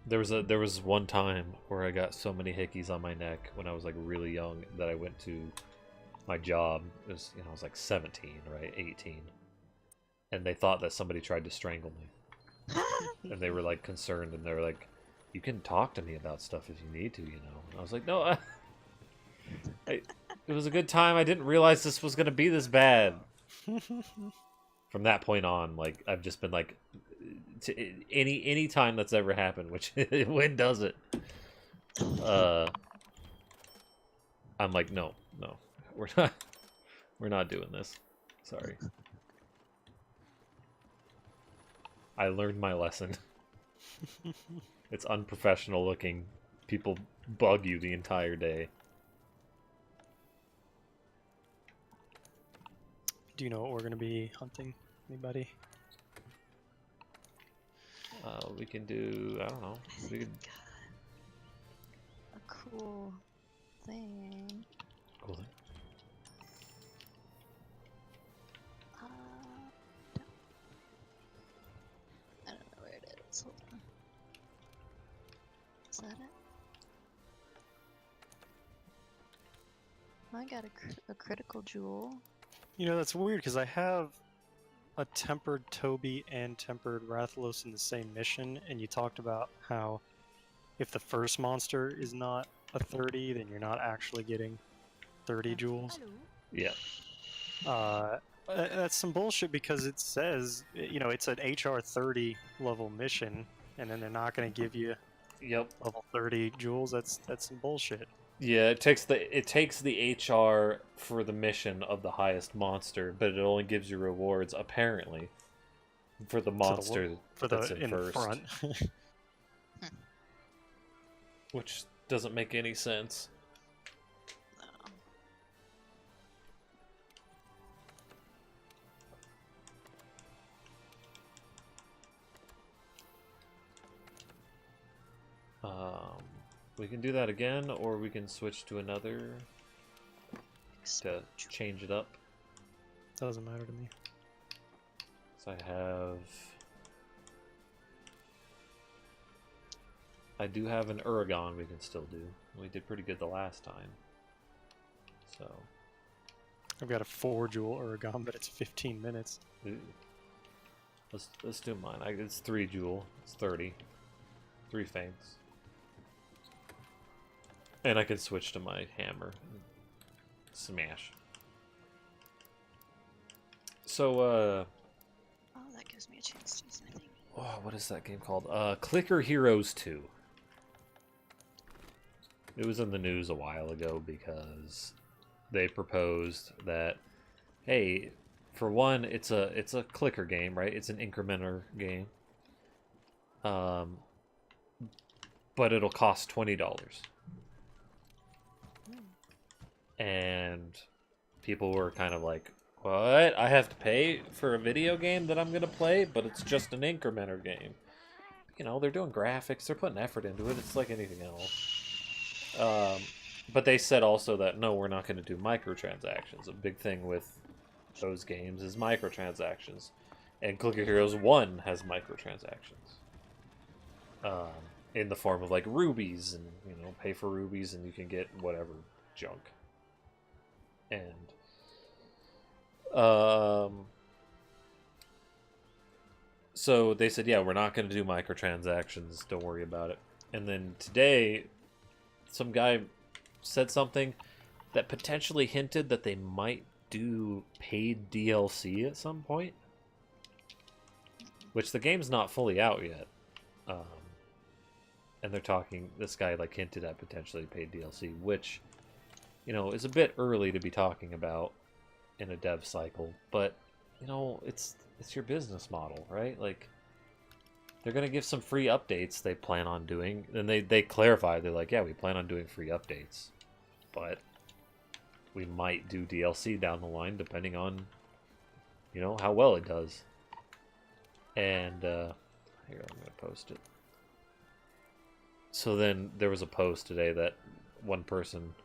There was one time where I got so many hickeys on my neck when I was like really young that I went to my job. It was, I was like 17, right? 18. And they thought that somebody tried to strangle me. And they were like concerned, and they were like, "You can talk to me about stuff if you need to, you know." And I was like, "No, it was a good time. I didn't realize this was gonna be this bad." From that point on, like I've just been like, any time that's ever happened, which when does it? I'm like, no, we're not doing this. Sorry. I learned my lesson. It's unprofessional looking. People bug you the entire day. Do you know what we're going to be hunting? Anybody? We can do, I don't know. We could... A cool thing. Cool thing. I don't know where it is. Hold on. Is that it? I got a critical jewel. You know, that's weird because I have a tempered Toby and tempered Rathalos in the same mission, and you talked about how if the first monster is not a 30, then you're not actually getting 30 jewels. Yeah. That's some bullshit because it says, it's an HR 30 level mission, and then they're not going to give you Yep. level 30 jewels. That's some bullshit. Yeah, it takes the HR for the mission of the highest monster, but it only gives you rewards apparently for the monster that's in first, front. which doesn't make any sense. We can do that again, or we can switch to another to change it up. Doesn't matter to me. So I do have an Uragon we can still do. We did pretty good the last time. So I've got a 4 jewel Uragon, but it's 15 minutes. ooh. Let's do mine. It's 3 jewel. It's 30. 3 fangs. And I can switch to my hammer and smash. So Oh, that gives me a chance to use my thing. oh, what is that game called? Clicker Heroes 2. It was in the news a while ago because they proposed that, hey, for one, it's a clicker game, right? It's an incrementer game. But it'll cost $20. And people were kind of like, what? I have to pay for a video game that I'm going to play, but it's just an incrementer game. They're doing graphics, they're putting effort into it. It's like anything else. But they said also that, no, we're not going to do microtransactions. A big thing with those games is microtransactions. And Clicker Heroes 1 has microtransactions. In the form of like rubies, and pay for rubies and you can get whatever junk. And so they said, yeah, we're not going to do microtransactions, don't worry about it. And then today some guy said something that potentially hinted that they might do paid DLC at some point, which the game's not fully out yet. And they're talking, this guy like hinted at potentially paid DLC, which is a bit early to be talking about in a dev cycle, but it's your business model, right? Like, they're gonna give some free updates they plan on doing, and they clarify, they're like, yeah, we plan on doing free updates, but we might do DLC down the line depending on how well it does. And here, I'm gonna post it. So then there was a post today that one person,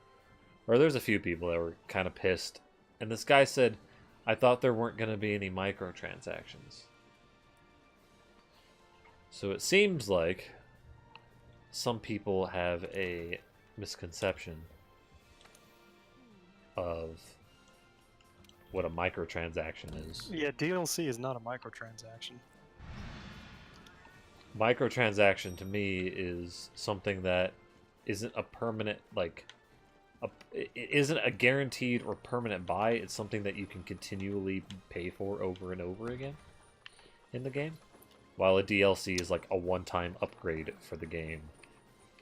or there's a few people that were kind of pissed. And this guy said, I thought there weren't going to be any microtransactions. So it seems like some people have a misconception of what a microtransaction is. Yeah, DLC is not a microtransaction. Microtransaction to me is something that isn't a permanent, it isn't a guaranteed or permanent buy. It's something that you can continually pay for over and over again in the game, while a DLC is like a one-time upgrade for the game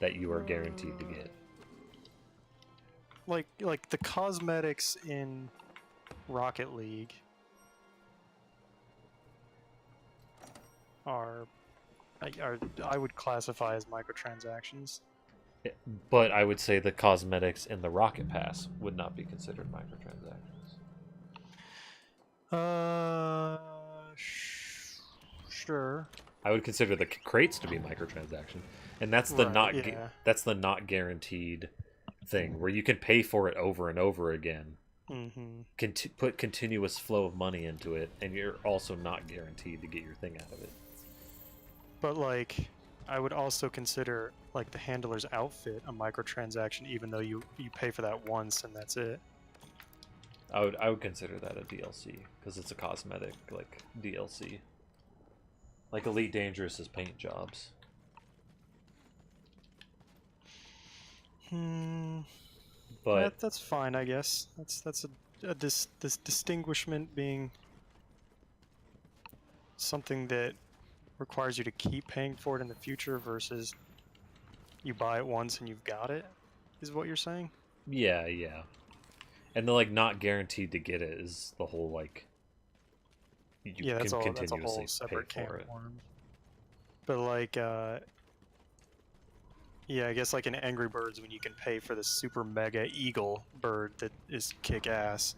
that you are guaranteed to get. Like the cosmetics in Rocket League are I would classify as microtransactions. But I would say the cosmetics in the Rocket Pass would not be considered microtransactions. Sure. I would consider the crates to be microtransaction, and that's the that's the not guaranteed thing where you can pay for it over and over again. Mm-hmm. Put continuous flow of money into it, and you're also not guaranteed to get your thing out of it. But I would also consider the handler's outfit a microtransaction, even though you pay for that once and that's it. I would consider that a DLC because it's a cosmetic like DLC. Like Elite Dangerous is paint jobs. But that's fine, I guess. That's this distinguishment being something that requires you to keep paying for it in the future versus you buy it once and you've got it, is what you're saying? yeah, yeah. And the like not guaranteed to get it is the whole like you Yeah, can that's a continuously whole pay separate can for of it. worms. But like, yeah, I guess like in Angry Birds when you can pay for the super mega eagle bird that is kick ass,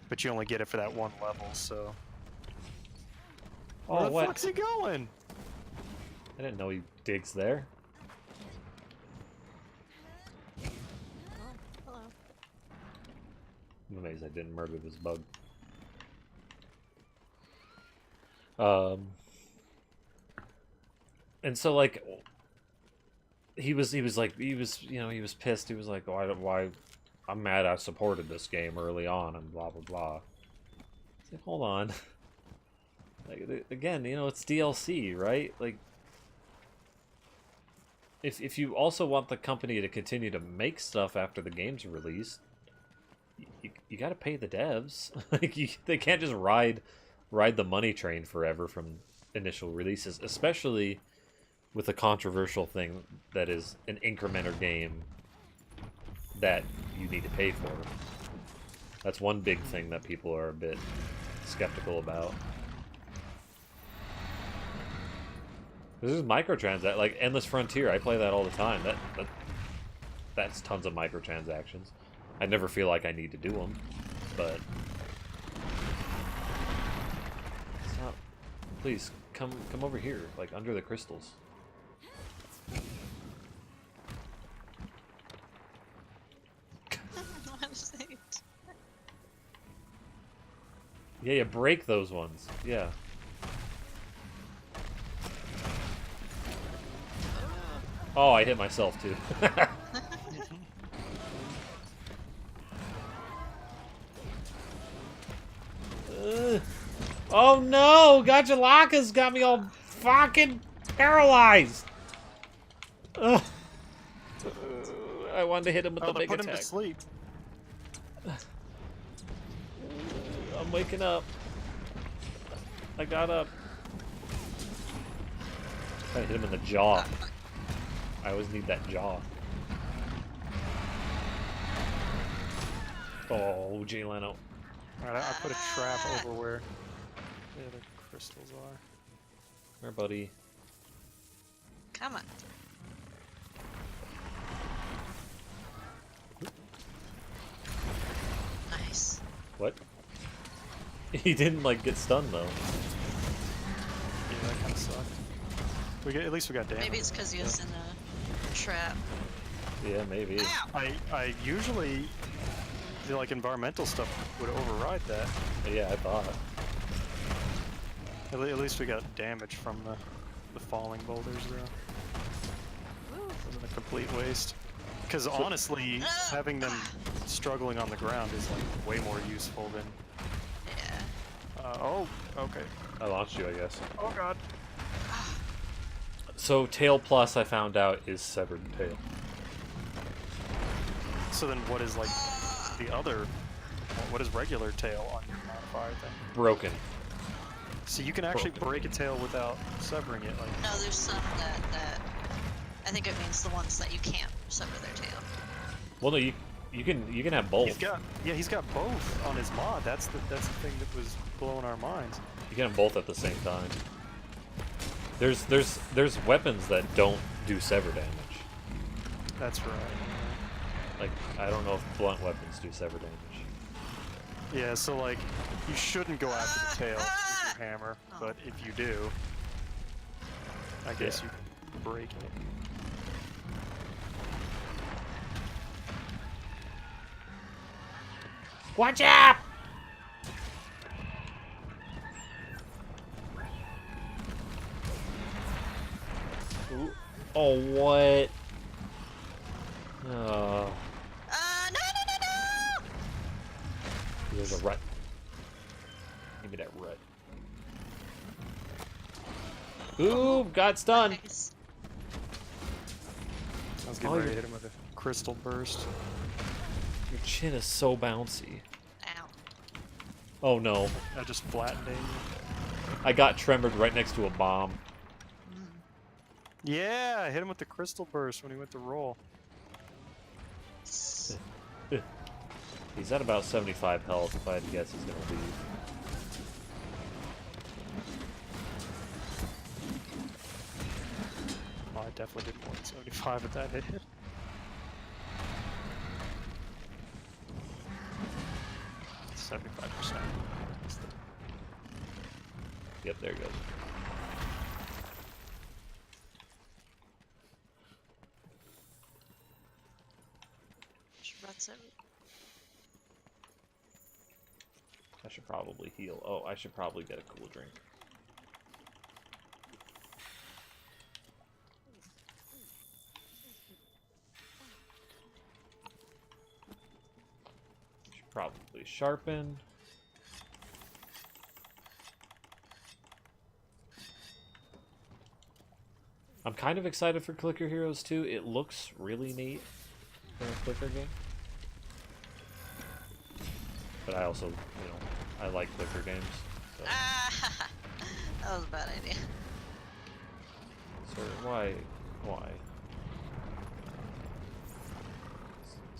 but you only get it for that one level. So Oh, where the what? fuck's he going? I didn't know he digs there. Oh, hello. I'm amazed I didn't murder this bug. And so like he was pissed. He was like, why I'm mad I supported this game early on and blah blah blah. It's like, hold on. Like again, it's DLC, right? Like if you also want the company to continue to make stuff after the game's released, you got to pay the devs. Like they can't just ride the money train forever from initial releases, especially with a controversial thing that is an incrementer game that you need to pay for. That's one big thing that people are a bit skeptical about. This is microtransactions, like Endless Frontier. I play that all the time. That's tons of microtransactions. I never feel like I need to do them, but stop. Please come over here, like under the crystals. What is it? Yeah, you break those ones. Yeah. Oh, I hit myself too. Oh no! Gajalakas got me all fucking paralyzed! Ugh. I wanted to hit him with the big put him attack. to sleep. I'm waking up. I got up. I hit him in the jaw. I always need that jaw. Oh, Jay Leno. Alright, I put a trap over where the other crystals are. Where, buddy? Come on. Nice. What? He didn't like get stunned though. Yeah, that kind of sucked. At least we got damage. Maybe it's because he was in a trap. Yeah, maybe. Ow! I usually feel like environmental stuff would override that. Yeah, I thought. At least we got damage from the falling boulders though. Wasn't a complete waste. Because honestly, having them struggling on the ground is like way more useful than. Yeah. Oh, okay. I launched you, I guess. Oh god. So Tail Plus, I found out, is Severed Tail. So then, what is like the other? What is regular tail on your modifier thing? Broken. So you can actually Broken. break a tail without severing it. Like. No, there's some that I think it means the ones that you can't sever their tail. Well, no, you can have both. He's got both on his mod. That's the thing that was blowing our minds. You can have both at the same time. There's weapons that don't do sever damage. That's right. Like, I don't know if blunt weapons do sever damage. Yeah, so like, you shouldn't go after the tail with your hammer, but if you do, I guess you can break it. Watch out! Ooh. Oh, what? Oh. No! Yeah, Give me that red. Ooh, got stunned. Nice. I was getting ready to hit him with a crystal burst. Your chin is so bouncy. Ow. Oh no. I just flattened him. I got tremored right next to a bomb. Yeah, I hit him with the crystal burst when he went to roll. He's at about 75 health. If I had to guess, he's gonna leave. Oh, I definitely did more than 75 at that hit. It's 75%. Yep, there he goes. That's it. I should probably heal. Oh, I should probably get a cool drink. Should probably sharpen. I'm kind of excited for Clicker Heroes 2. It looks really neat for a Clicker game. But I also, I like Clicker games. So. Ah, that was a bad idea. Sir, why?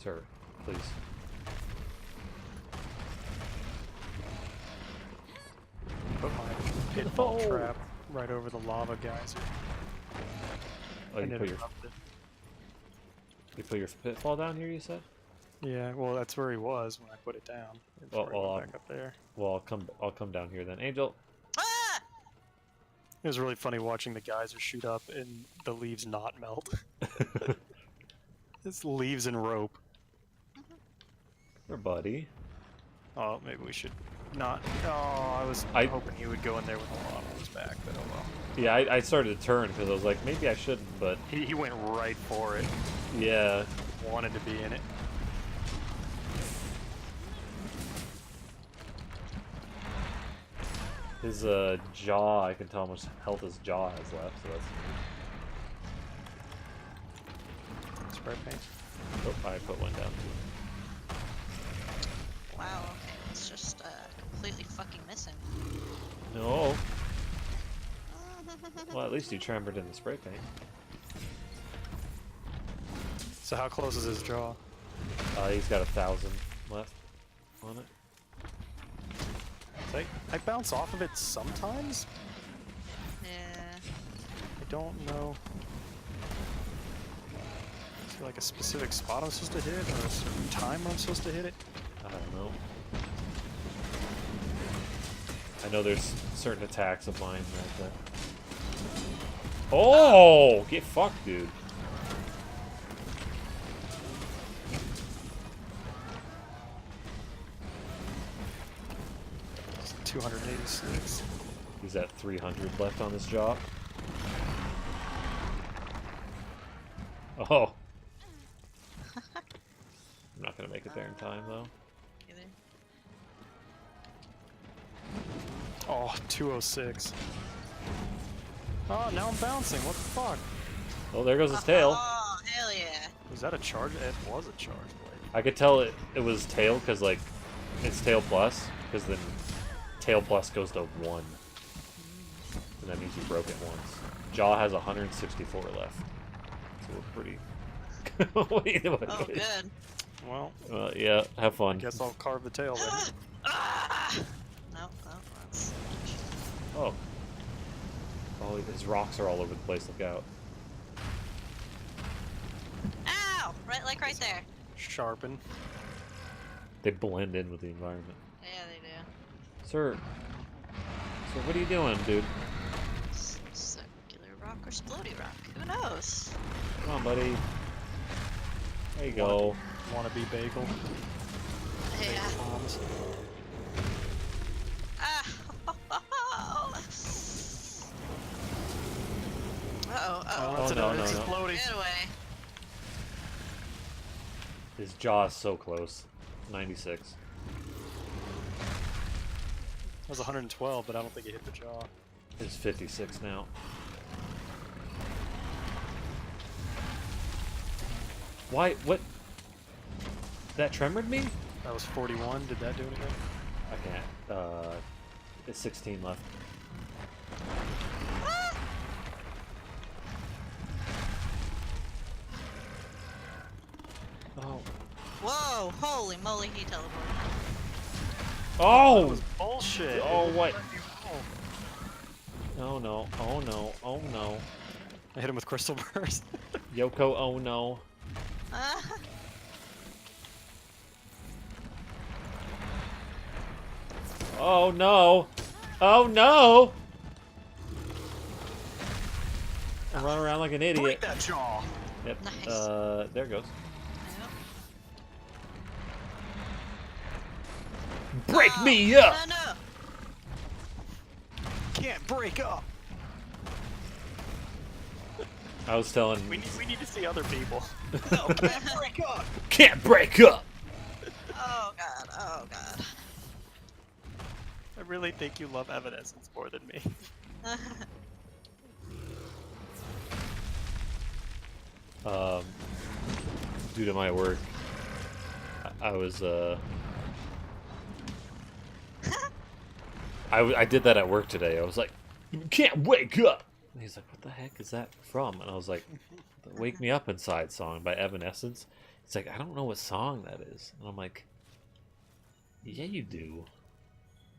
Sir, please. Put my pitfall No. trap right over the lava geyser. Oh, you And put it your erupted. pitfall down here, you said? Yeah, well, that's where he was when I put it down. Before he went back up there. Well, I'll come down here then. Angel. Ah! It was really funny watching the geyser shoot up and the leaves not melt. It's leaves and rope. Here, buddy. Oh, maybe we should not. Oh, I was hoping he would go in there with a lot on his back, but oh well. Yeah, I started to turn because I was like, maybe I shouldn't, but... He went right for it. Yeah. Wanted to be in it. His jaw, I can tell how much health his jaw has left, so that's... Spray paint. Oh, I put one down too. Wow, okay, it's just completely fucking missing. No. Well, at least you tremored in the spray paint. So how close is his jaw? He's got 1,000 left on it. I bounce off of it sometimes? Yeah. I don't know. Is there like a specific spot I'm supposed to hit, or a certain time I'm supposed to hit it? I don't know. I know there's certain attacks of mine that... Oh! Get fucked, dude. It's 286. He's at 300 left on his jaw. Oh! I'm not gonna make it there in time, though. Either. Oh, 206. Oh, now I'm bouncing. What the fuck? Oh, there goes his tail. Oh, hell yeah. Was that a charge? It was a charge blade. I could tell it was tail, because, like, it's tail plus, because then tail plus goes to 1. And that means you broke it once. Jaw has 164 left. So we're pretty... Wait, what? Oh, good. Well, Yeah, have fun. guess I'll carve the tail then. Ah! No, that's... Oh. Oh, his rocks are all over the place. Look out. Ow! Right there. Sharpen. They blend in with the environment. Yeah, they do. Sir, what are you doing, dude? Circular rock or splody rock? Who knows? Come on, buddy. There you go. Wanna be bagel? Yeah. Bombs. Ah! Uh-oh, uh-oh. That's no, another no, no. exploding. Get away. His jaw is so close. 96. That was 112, but I don't think it hit the jaw. It's 56 now. Why? What? That tremored me? That was 41. Did that do anything? I can't. It's 16 left. Oh. Whoa! Holy moly, he teleported. Oh! Bullshit. Oh, what? Oh. Oh no. Oh no. Oh no. I hit him with Crystal Burst. Yoko, oh no. Oh no! Oh no! I run around like an idiot. Break that jaw. Yep. Nice. There it goes. Yep. Break Oh, me up! No, no. Can't break up. I was telling. We need to see other people. No, can't break up. Can't break up! Oh god. Oh god. I really think you love Evanescence more than me. Due to my work, I was, I did that at work today. I was like, "You can't wake up!" And he's like, "What the heck is that from?" And I was like, "The Wake Me Up Inside song by Evanescence." He's like, "I don't know what song that is." And I'm like, "Yeah, you do.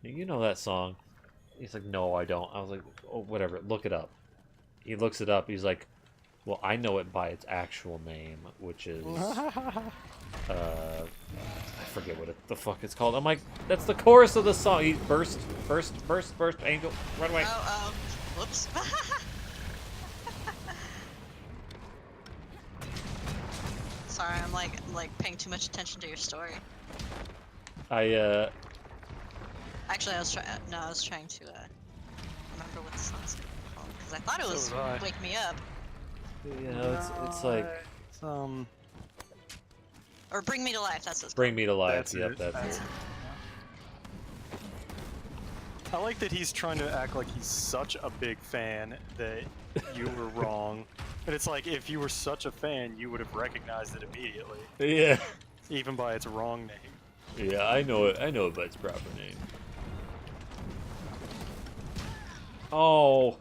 You know that song." He's like, "No, I don't." I was like, "Oh, whatever, look it up." He looks it up. He's like, "Well, I know it by its actual name, which is, I forget what the fuck it's called." I'm like, "That's the chorus of the song." He burst, angel, run away. Oh, whoops. Sorry, I'm like paying too much attention to your story. I Actually, I was trying to remember what the song's called because I thought it was So was I. "Wake Me Up" you know, it's like It's, or "Bring Me to Life." That's what it's Bring Me to Life. That's Yep, it. that's it. I like that he's trying to act like he's such a big fan that you were wrong. And it's like, if you were such a fan, you would have recognized it immediately, Yeah, even by its wrong name. yeah, I know it. I know it by its proper name. Oh,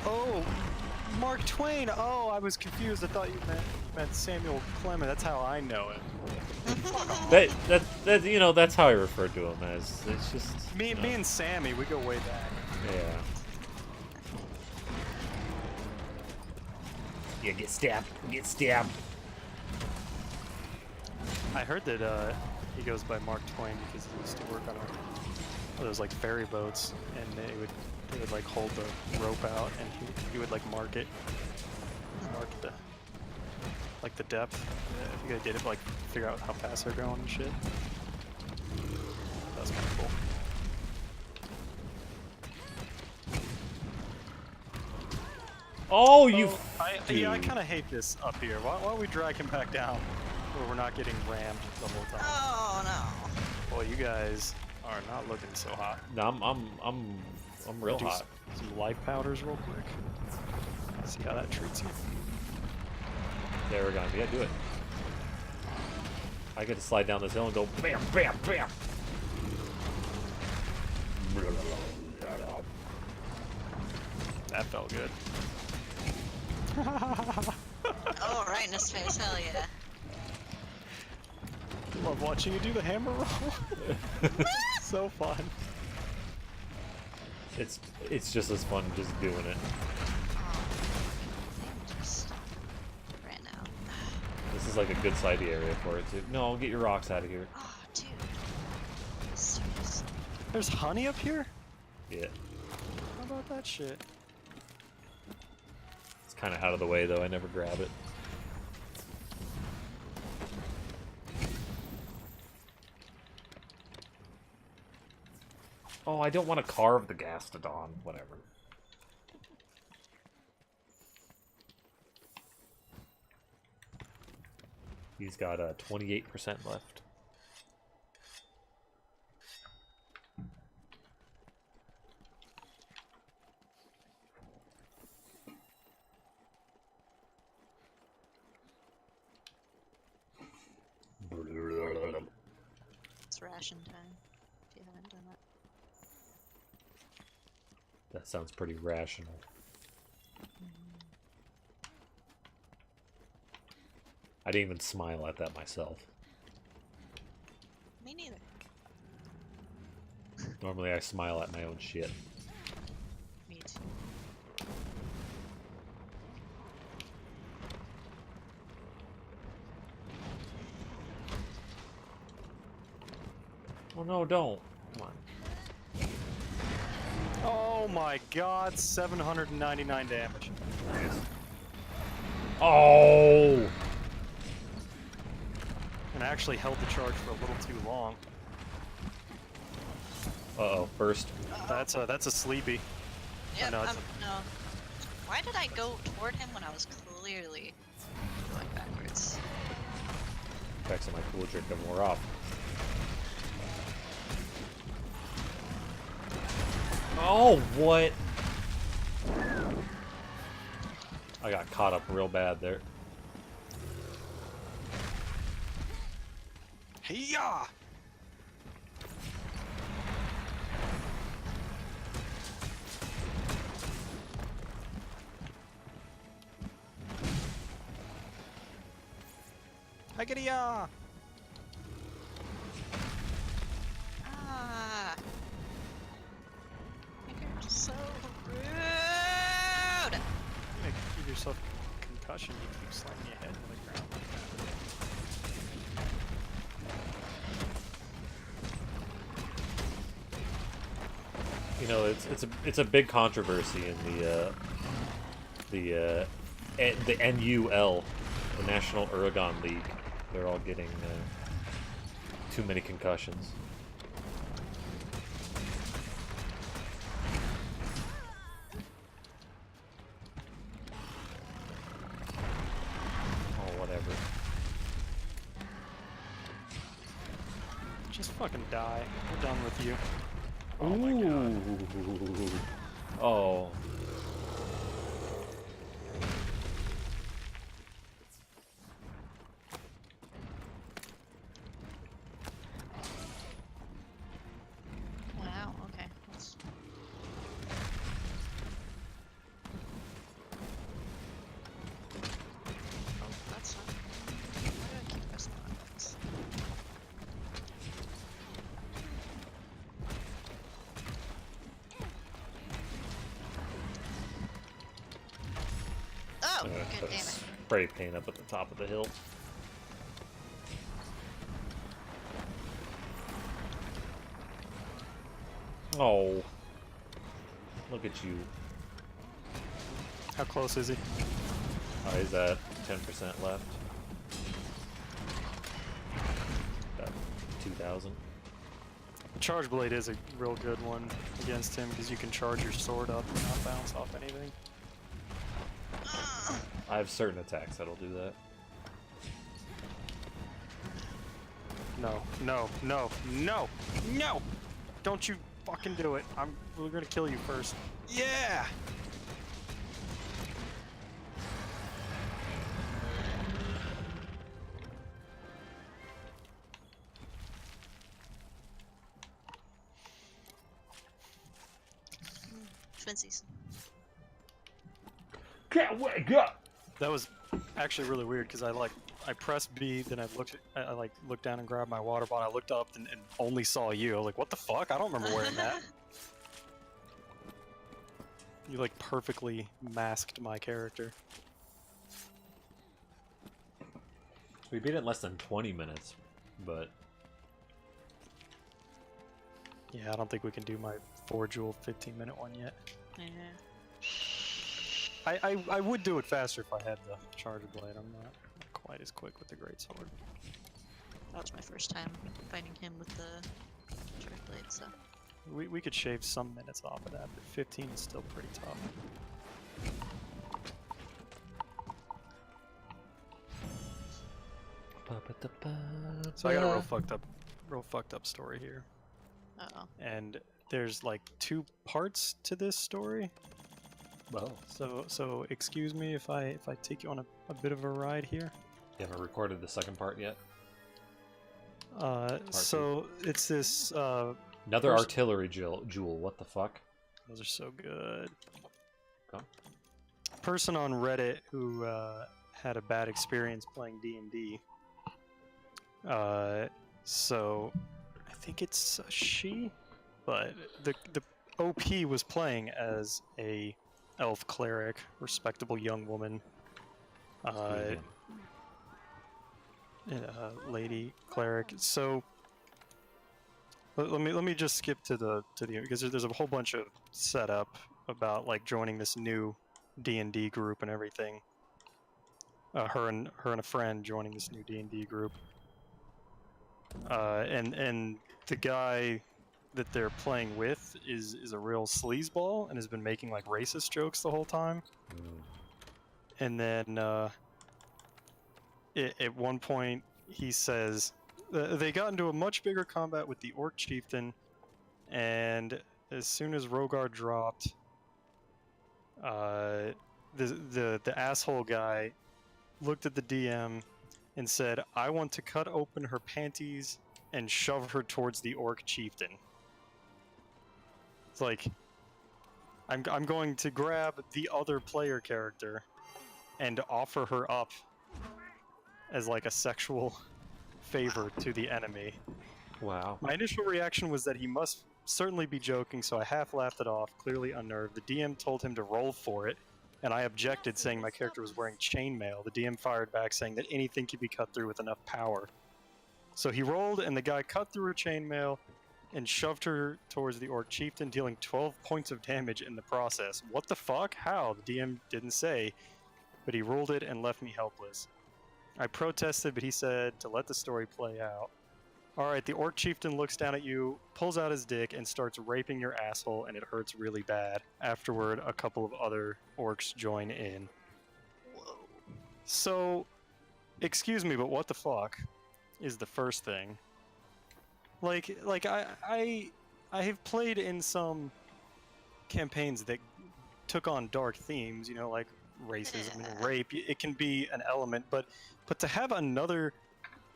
Oh, Mark Twain! Oh, I was confused. I thought you meant Samuel Clement. That's how I know it. that you know, that's how I refer to him as. It's just Me you know, and Sammy, we go way back. yeah. Yeah, get stabbed. Get stabbed. I heard that he goes by Mark Twain because he used to work on one of those like ferry boats, and they would like hold the rope out, and he would like mark the like the depth. I think I did it like figure out how fast they're going and shit. That was kind of cool. Oh, you. Yeah, I kind of hate this up here. Why don't we drag him back down where we're not getting rammed the whole time? Oh no. Well, you guys are not looking so hot. No, I'm real Do hot. some life powders real quick. See how that treats you. There we're going. Yeah, do it. I get to slide down this hill and go bam, bam, bam. That felt good. Oh, right in his face. Hell yeah. Love watching you do the hammer roll. So fun. It's just as fun just doing it. I'm just ran out. This is like a good side area for it too. No, get your rocks out of here. Oh, dude. Serious. There's honey up here? Yeah. How about that shit? It's kind of out of the way though. I never grab it. Oh, I don't want to carve the Gastodon. Whatever. He's got 28% left. ration time if you haven't done it. That sounds pretty rational. I didn't even smile at that myself. Me neither. Normally I smile at my own shit. Me too. Oh no, don't. Come on. Oh my god, 799 damage. Oh! And I actually held the charge for a little too long. Uh-oh, first. That's a sleepy. Yeah, no, it's no. Why did I go toward him when I was clearly going backwards? Effects of my cool trick have wore off. Oh, what? I got caught up real bad there. Hey-ya! Higgity-ya! Ah! You're so rude! You give yourself concussion, you keep slamming your head into the ground like that. You know, it's a big controversy in the NUL, the National Aragon League. They're all getting too many concussions. Oh, whatever. Just fucking die. We're done with you. Oh my god. Ooh. Oh. Wow, okay. That's... Oh, that's not... Why do I keep pressing the wrong buttons? Oh, good damn it. Spray paint up at the top of the hill. Oh. Look at you. How close is he? Oh, he's at 10% left. About 2,000. Charge Blade is a real good one against him because you can charge your sword up and not bounce off anything. I have certain attacks that'll do that. No, no, no, no, no! Don't you fucking do it. We're gonna kill you first. Yeah! Twinsies. Can't wake up! That was actually really weird because I pressed B, then I looked down and grabbed my water bottle. I looked up and only saw you. I was like, what the fuck? I don't remember wearing that. You like perfectly masked my character. We beat it in less than 20 minutes, but Yeah, I don't think we can do my 4 jewel 15-minute one yet. Yeah. I would do it faster if I had the charge blade. I'm not quite as quick with the great sword. That was my first time fighting him with the short blade, so. We could shave some minutes off of that, but 15 is still pretty tough. So I got a real fucked up story here. Uh-oh. And there's like 2 parts to this story. well, So excuse me if I take you on a bit of a ride here. you haven't recorded the second part yet? So it's this. Another First- artillery jewel. What the fuck? Those are so good. Okay. Person on Reddit who had a bad experience playing D&D. So I think it's a she, but the OP was playing as a elf cleric, respectable young woman. Yeah. Lady cleric. So let me just skip to the because there's a whole bunch of setup about like joining this new D&D group and everything. Her and a friend joining this new D&D group. And the guy that they're playing with is a real sleazeball and has been making like racist jokes the whole time. And then at one point he says they got into a much bigger combat with the orc chieftain, and as soon as Rogar dropped, the asshole guy looked at the DM and said, "I want to cut open her panties and shove her towards the orc chieftain." It's like, I'm going to grab the other player character and offer her up as like a sexual favor to the enemy. Wow. My initial reaction was that he must certainly be joking, so I half laughed it off, clearly unnerved. The DM told him to roll for it, and I objected, saying my character was wearing chainmail. The DM fired back, saying that anything could be cut through with enough power. So he rolled, and the guy cut through her chainmail and shoved her towards the orc chieftain, dealing 12 points of damage in the process. What the fuck? How? The DM didn't say, but he ruled it and left me helpless. I protested, but he said to let the story play out. Alright, the orc chieftain looks down at you, pulls out his dick, and starts raping your asshole, and it hurts really bad. Afterward, a couple of other orcs join in. Whoa. So, excuse me, but what the fuck is the first thing? Like I have played in some campaigns that took on dark themes, you know, like racism and rape. It can be an element, but to have another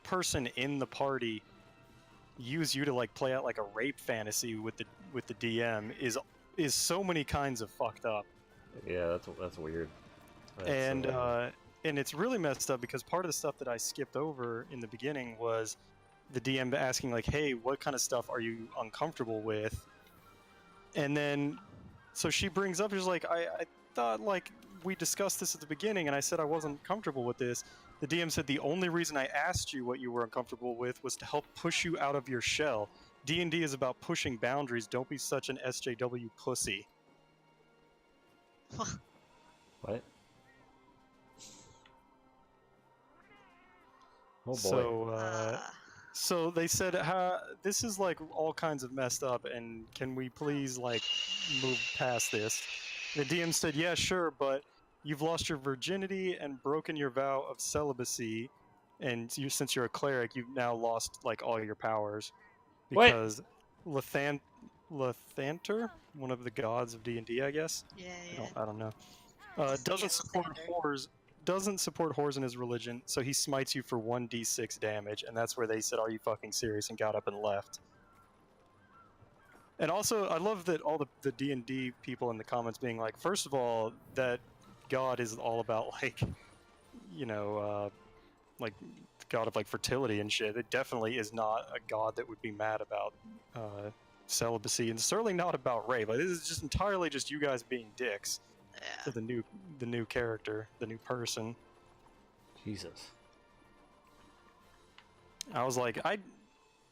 person in the party use you to like play out like a rape fantasy with the DM is so many kinds of fucked up. Yeah, that's weird. That's And so weird. and it's really messed up because part of the stuff that I skipped over in the beginning was the DM asking like, "Hey, what kind of stuff are you uncomfortable with?" And then so she brings up, she's like, I thought like we discussed this at the beginning, and I said I wasn't comfortable with this. The DM said the only reason I asked you what you were uncomfortable with was to help push you out of your shell. D&D is about pushing boundaries. Don't be such an SJW pussy. What? Oh boy. So they said, this is like all kinds of messed up, and can we please like move past this? The DM said, yeah, sure, but you've lost your virginity and broken your vow of celibacy, and since you're a cleric, you've now lost like all your powers. What? Because Lathanter, one of the gods of D&D, I guess? Yeah. I don't know. Just Doesn't support Lathander. whores. Doesn't support whores in his religion, so he smites you for 1d6 damage, and that's where they said, "Are you fucking serious?" and got up and left. And also, I love that all the D&D people in the comments being like, first of all, that god is all about like, you know, like god of like fertility and shit. It definitely is not a god that would be mad about celibacy, and certainly not about rape. Like, this is just entirely just you guys being dicks. Yeah. To the new character, the new person. Jesus. I was like, I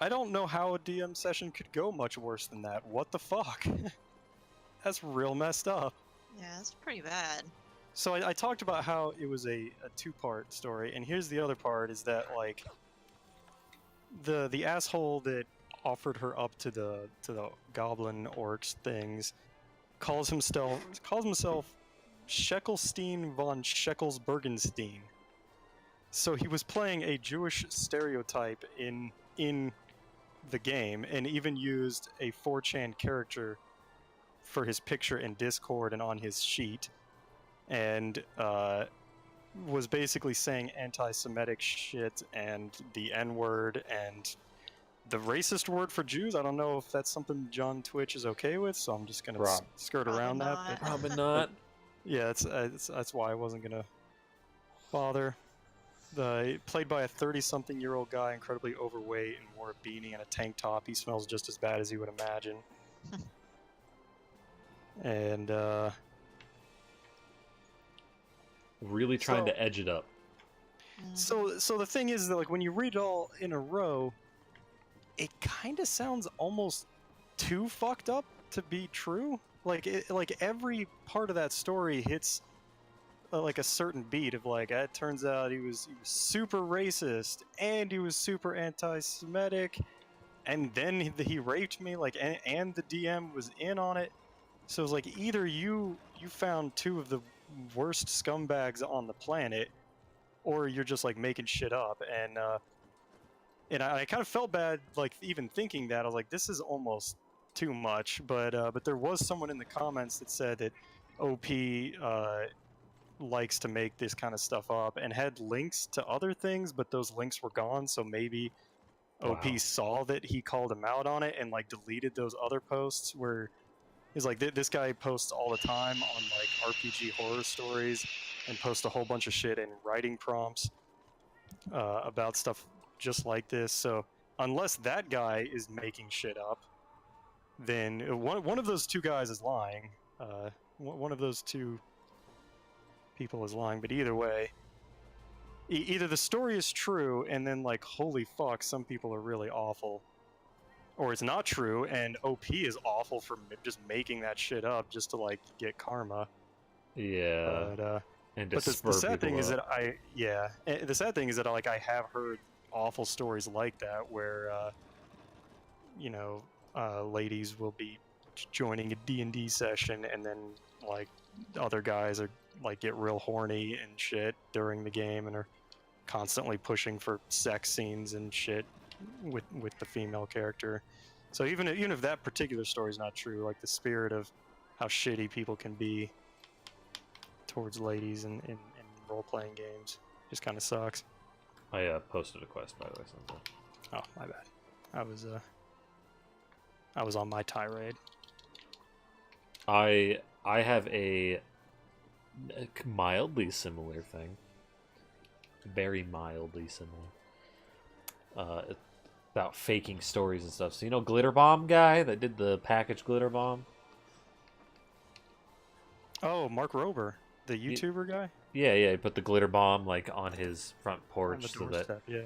don't know how a DM session could go much worse than that. What the fuck? That's real messed up. Yeah, it's pretty bad. So I talked about how it was a two-part story, and here's the other part: is that like the asshole that offered her up to the goblin orcs things calls himself Sheckelstein von Sheckelsbergenstein. So he was playing a Jewish stereotype in the game, and even used a 4chan character for his picture in Discord and on his sheet, and was basically saying anti-Semitic shit and the N-word and the racist word for Jews. I don't know if that's something John Twitch is okay with, so I'm just gonna skirt Probably around that. not. But Probably not. yeah, that's why I wasn't gonna bother. Played by a 30-something-year-old guy, incredibly overweight and wore a beanie and a tank top. He smells just as bad as you would imagine. And Really trying So- to edge it up. so the thing is that like when you read it all in a row, it kind of sounds almost too fucked up to be true. Like every part of that story hits like a certain beat of like it turns out he was super racist and he was super anti-Semitic, and then he raped me like and the DM was in on it. So it's like either you found two of the worst scumbags on the planet, or you're just like making shit up. And I kind of felt bad like even thinking that. I was like, this is almost too much. But there was someone in the comments that said that OP likes to make this kind of stuff up and had links to other things, but those links were gone. So maybe OP Wow. saw that he called him out on it and like deleted those other posts where he's like, this guy posts all the time on like RPG horror stories and posts a whole bunch of shit in writing prompts about stuff just like this. So unless that guy is making shit up, then one of those two guys is lying. One of those two people is lying. But either way, either the story is true and then like, holy fuck, some people are really awful, or it's not true and OP is awful for just making that shit up just to like get karma. Yeah. And to But the spur sad thing people is up. that the sad thing is that like I have heard awful stories like that where ladies will be joining a D&D session and then like other guys are like get real horny and shit during the game and are constantly pushing for sex scenes and shit with the female character. So even if that particular story is not true, like the spirit of how shitty people can be towards ladies in role-playing games just kind of sucks. I posted a quest, by the way. Something. Oh, my bad. I was on my tirade. I have a mildly similar thing. Very mildly similar. About faking stories and stuff. So you know Glitter Bomb guy that did the package Glitter Bomb? Oh, Mark Rober, the YouTuber guy? Yeah, he put the glitter bomb like on his front On porch the so that doorstep, yeah.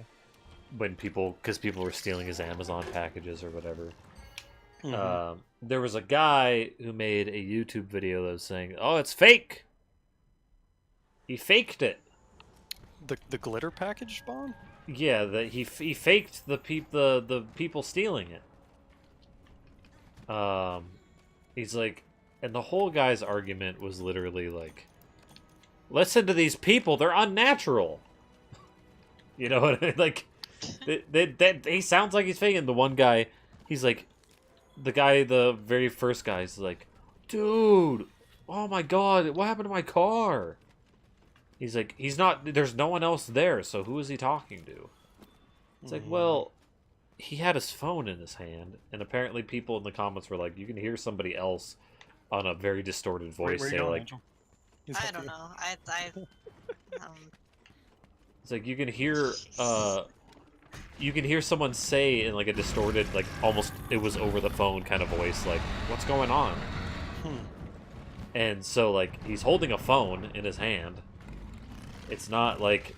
when because people were stealing his Amazon packages or whatever. Mhm. There was a guy who made a YouTube video that was saying, "Oh, it's fake. He faked it." The glitter package bomb? Yeah, that he faked the people stealing it. He's like, and the whole guy's argument was literally like, "Listen to these people; they're unnatural." You know what I mean? Like, he sounds like he's faking. The one guy, he's like, the very first guy is like, "Dude, oh my god, what happened to my car?" He's like, he's not. There's no one else there, so who is he talking to? It's like, well, he had his phone in his hand, and apparently people in the comments were like, you can hear somebody else on a very distorted voice Where say you going, like, Angel? He's I up don't here. know. it's like you can hear someone say in like a distorted, like almost it was over the phone kind of voice, like, what's going on? And so like he's holding a phone in his hand. It's not like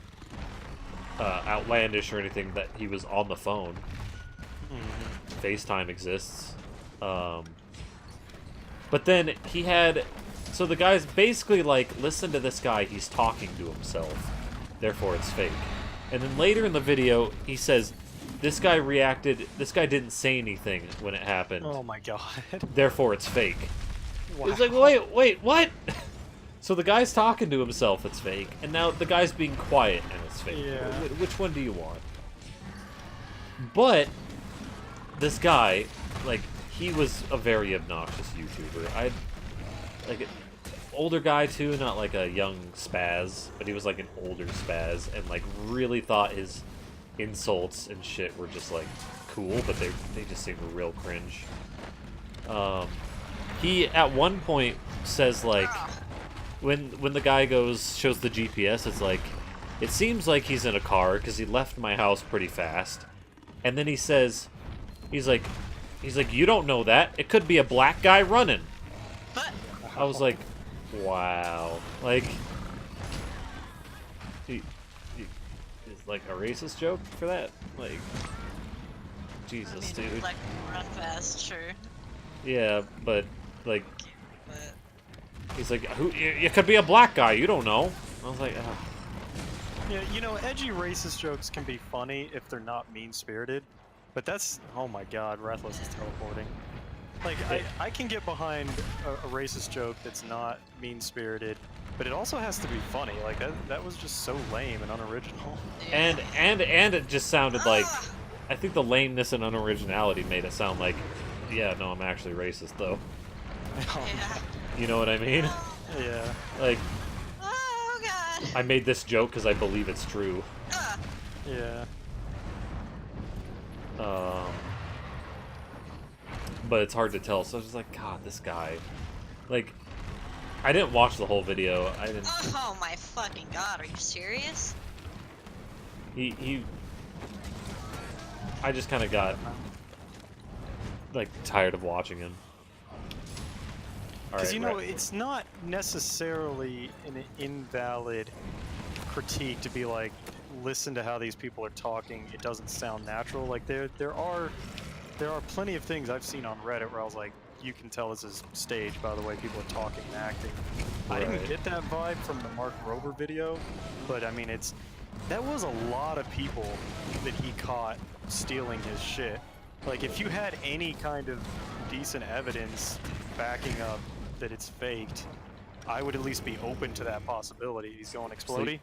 outlandish or anything that he was on the phone. FaceTime exists. But then he had... So the guy's basically like, listen to this guy, he's talking to himself. Therefore it's fake. And then later in the video, he says, this guy didn't say anything when it happened. Oh my god. Therefore it's fake. Wow. It's like, wait, what? So the guy's talking to himself, it's fake. And now the guy's being quiet, and it's fake. Yeah. Which one do you want? But this guy, like, he was a very obnoxious YouTuber. Like, older guy too, not like a young spaz, but he was like an older spaz, and like really thought his insults and shit were just like cool, but they just seem real cringe. He at one point says like, when the guy shows the GPS, it's like, it seems like he's in a car because he left my house pretty fast, and then he says, he's like, you don't know that. It could be a black guy running. I was like, wow, like, is like a racist joke for that? Like, Jesus, dude. Like, run fast, sure. Yeah, but like, But he's like, who? It could be a black guy. You don't know. I was like, ugh. Yeah, you know, edgy racist jokes can be funny if they're not mean-spirited, but that's, oh my god, Breathless is teleporting. Like, I can get behind a racist joke that's not mean-spirited, but it also has to be funny. Like, that was just so lame and unoriginal. And it just sounded like, I think the lameness and unoriginality made it sound like, yeah, no, I'm actually racist though. yeah. You know what I mean? Yeah. Like, Oh god. I made this joke because I believe it's true. Yeah. But it's hard to tell. So I was just like, God, this guy. Like, I didn't watch the whole video. I didn't. Oh my fucking god, are you serious? I just kind of got like tired of watching him. Because, you know, right. it's not necessarily an invalid critique to be like, listen to how these people are talking, it doesn't sound natural. Like, there are plenty of things I've seen on Reddit where I was like, you can tell this is staged by the way people are talking and acting. I didn't Right. get that vibe from the Mark Rober video, but I mean, that was a lot of people that he caught stealing his shit. Like, if you had any kind of decent evidence backing up that it's faked, I would at least be open to that possibility. He's going explodey?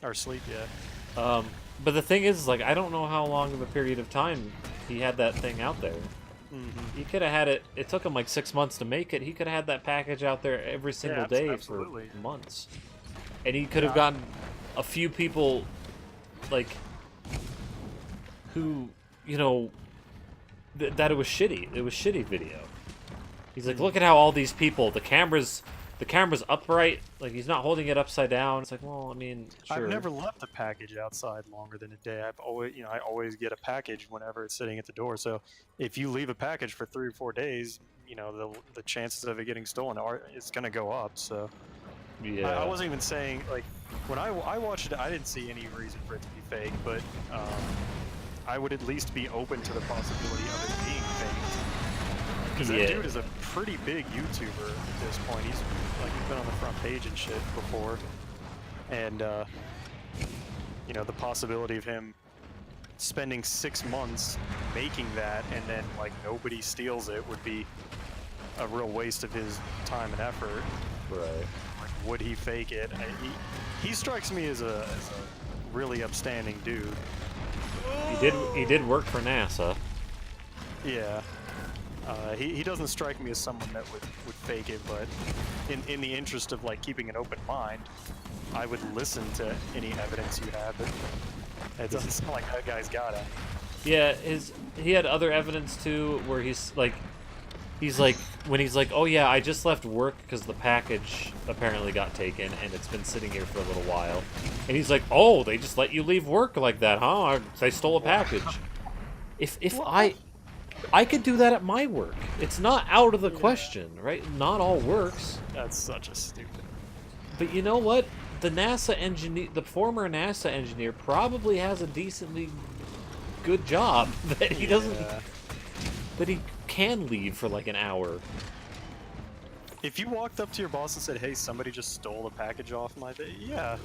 Or sleep, yeah. But the thing is, like, I don't know how long of a period of time he had that thing out there. Mm-hmm. He could have had it. It took him like 6 months to make it. He could have had that package out there every single day absolutely. for months, and he could have gotten a few people, like, who, you know, that it was shitty. It was shitty video. He's like, look at how all these people. The camera's upright. Like, he's not holding it upside down. It's like, well, I mean, sure. I've never left a package outside longer than a day. I always get a package whenever it's sitting at the door. So if you leave a package for 3 or 4 days, you know, the chances of it getting stolen it's gonna go up. So Yeah. I wasn't even saying, like, when I watched it, I didn't see any reason for it to be fake, but I would at least be open to the possibility of it being fake. Because that dude is a pretty big YouTuber at this point. He's been on the front page and shit before, and you know, the possibility of him spending 6 months making that and then like nobody steals it would be a real waste of his time and effort. Right. Like, would he fake it? He strikes me as a really upstanding dude. He did work for NASA. Yeah. He doesn't strike me as someone that would fake it, but in the interest of like keeping an open mind, I would listen to any evidence you have. It doesn't sound like that guy's got it. Yeah, he had other evidence too, where he's like, when he's like, oh yeah, I just left work because the package apparently got taken and it's been sitting here for a little while, and he's like, oh, they just let you leave work like that, huh? They stole a package. If I could do that at my work. It's not out of the question, right? Not all works. That's such a stupid. But you know what? The former NASA engineer probably has a decently good job that he doesn't, that he can leave for like an hour. If you walked up to your boss and said, hey, somebody just stole a package off my day, yeah,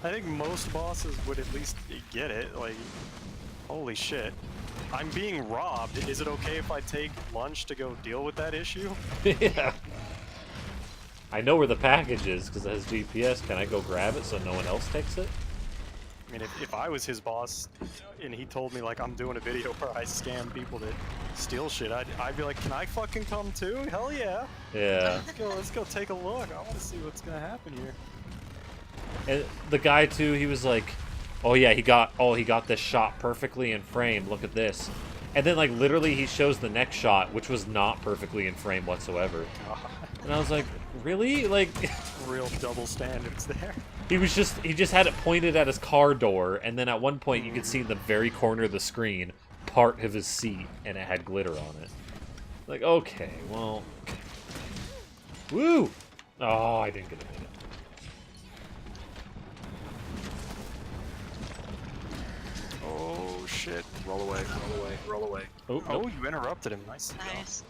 I think most bosses would at least get it. Like, holy shit. I'm being robbed. Is it okay if I take lunch to go deal with that issue? Yeah. I know where the package is because it has GPS. Can I go grab it so no one else takes it? I mean, if I was his boss and he told me, like, I'm doing a video where I scam people that steal shit, I'd be like, can I fucking come too? Hell yeah. Yeah. Let's go take a look. I want to see what's going to happen here. And the guy too, he was like, oh yeah, he got this shot perfectly in frame. Look at this. And then, like, literally he shows the next shot, which was not perfectly in frame whatsoever. God. And I was like, really? Like, Real double standards there. he just had it pointed at his car door, and then at one point you could see in the very corner of the screen part of his seat, and it had glitter on it. Like, okay, well... Woo! Oh, I didn't get a minute. Oh shit. Roll away, roll away, roll away. Oh, Oh, nope. you interrupted him. Nice. Nice.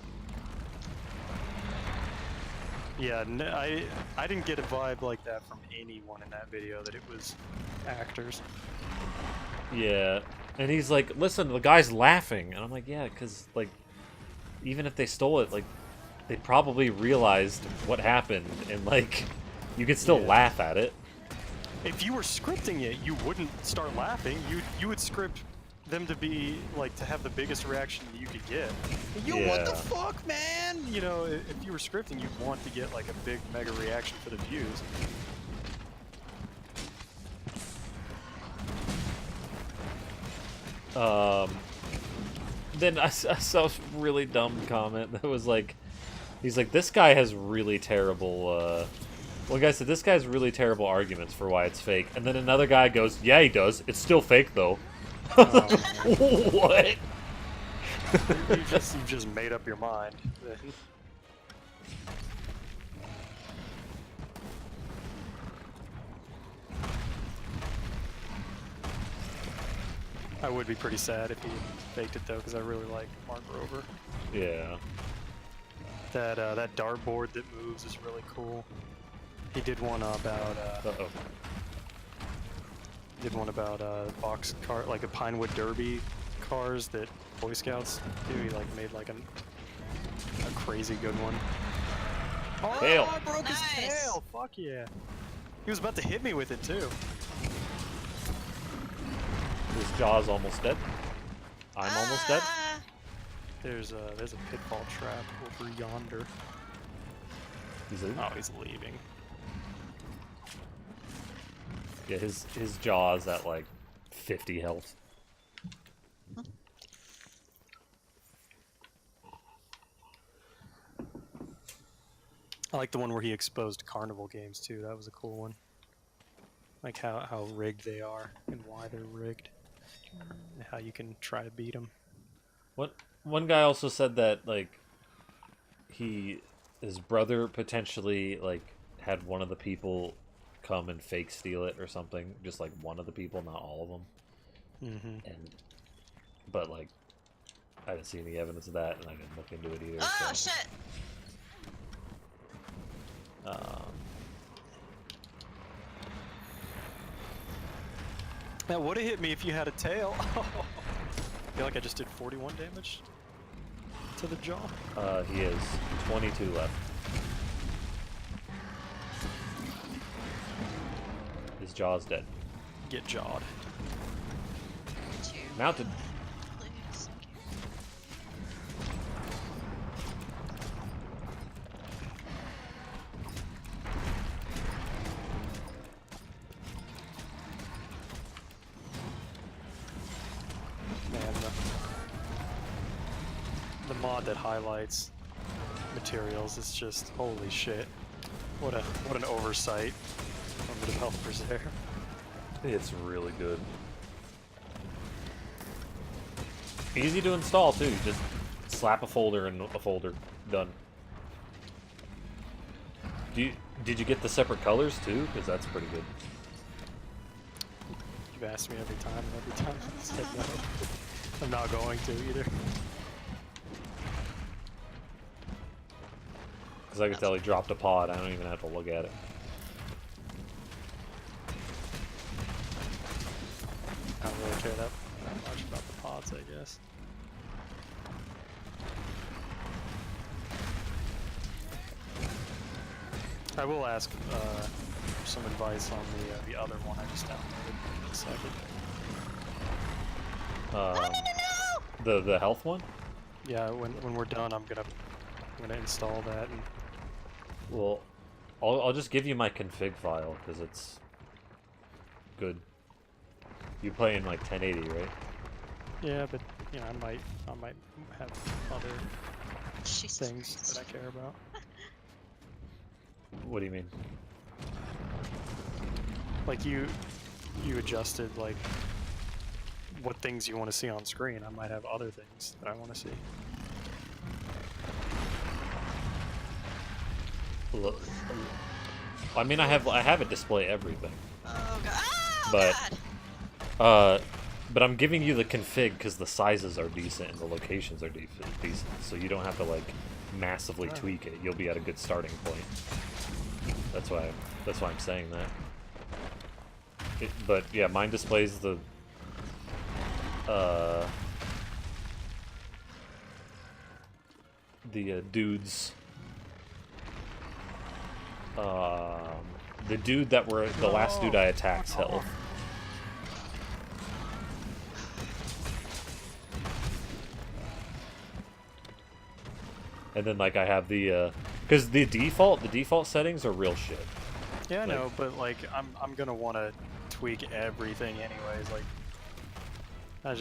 Yeah, I didn't get a vibe like that from anyone in that video, that it was actors. Yeah. And he's like, listen, the guy's laughing. And I'm like, yeah, because, like, even if they stole it, like, they probably realized what happened, and, like, you could still Yeah. laugh at it. If you were scripting it, you wouldn't start laughing. You would script them to be like to have the biggest reaction that you could get. Yo, what the Yeah. fuck, man? You know, if you were scripting, you'd want to get like a big mega reaction for the views. Then I saw a really dumb comment that was like, he's like, this guy has really terrible, one guy said, this guy has really terrible arguments for why it's fake. And then another guy goes, yeah, he does. It's still fake, though. Oh, What? you just made up your mind. I would be pretty sad if he faked it though, because I really like Mark Rover. Yeah. That dartboard that moves is really cool. He did one about Uh-oh. box car, like a Pinewood Derby cars that Boy Scouts do. He like made like a crazy good one. Oh, Tail. I broke Nice. his tail! Fuck yeah! He was about to hit me with it too. His jaw's almost dead. I'm almost dead. Ah, There's a pitfall trap over yonder. He's leaving? Oh, he's leaving. Yeah, his jaw's at like 50 health. I like the one where he exposed carnival games too. That was a cool one. Like how rigged they are and why they're rigged, and how you can try to beat them. One guy also said that like his brother potentially like had one of the people come and fake steal it or something, just like one of the people, not all of them. Mm-hmm. But like I didn't see any evidence of that, and I didn't look into it either. oh so, shit! That would have hit me if you had a tail. I feel like I just did 41 damage to the jaw. He has 22 left. His jaw's dead. Get jawed. Two, Mounted. please. Man, the mod that highlights materials is just holy shit. What an oversight from the developers there. It's really good. Easy to install too. Just slap a folder and a folder. Done. Did you get the separate colors too? Because that's pretty good. You've asked me every time, and every time I said no. I'm not going to either. Because I could tell he dropped a pod. I don't even have to look at it. I don't really care that much about the pods, I guess. I will ask for some advice on the other one I just downloaded in a second. The health one? Yeah, when we're done, I'm gonna install that. And Well, I'll just give you my config file because it's good. You play in like 1080, right? yeah, but you know, I might have other Jesus things Christ. that I care about. What do you mean? Like you adjusted like what things you want to see on screen. I might have other things that I want to see. Look, I mean, I have it display everything, Oh god. Oh, but god. but I'm giving you the config because the sizes are decent and the locations are decent, so you don't have to like massively Alright. tweak it. You'll be at a good starting point. That's why I'm saying that. But yeah, mine displays the dudes. The dude that were the last dude I attacked's health. And then like I have the because the default settings are real shit. Yeah, I Like- know, but like I'm gonna want to tweak everything anyways. Like I'm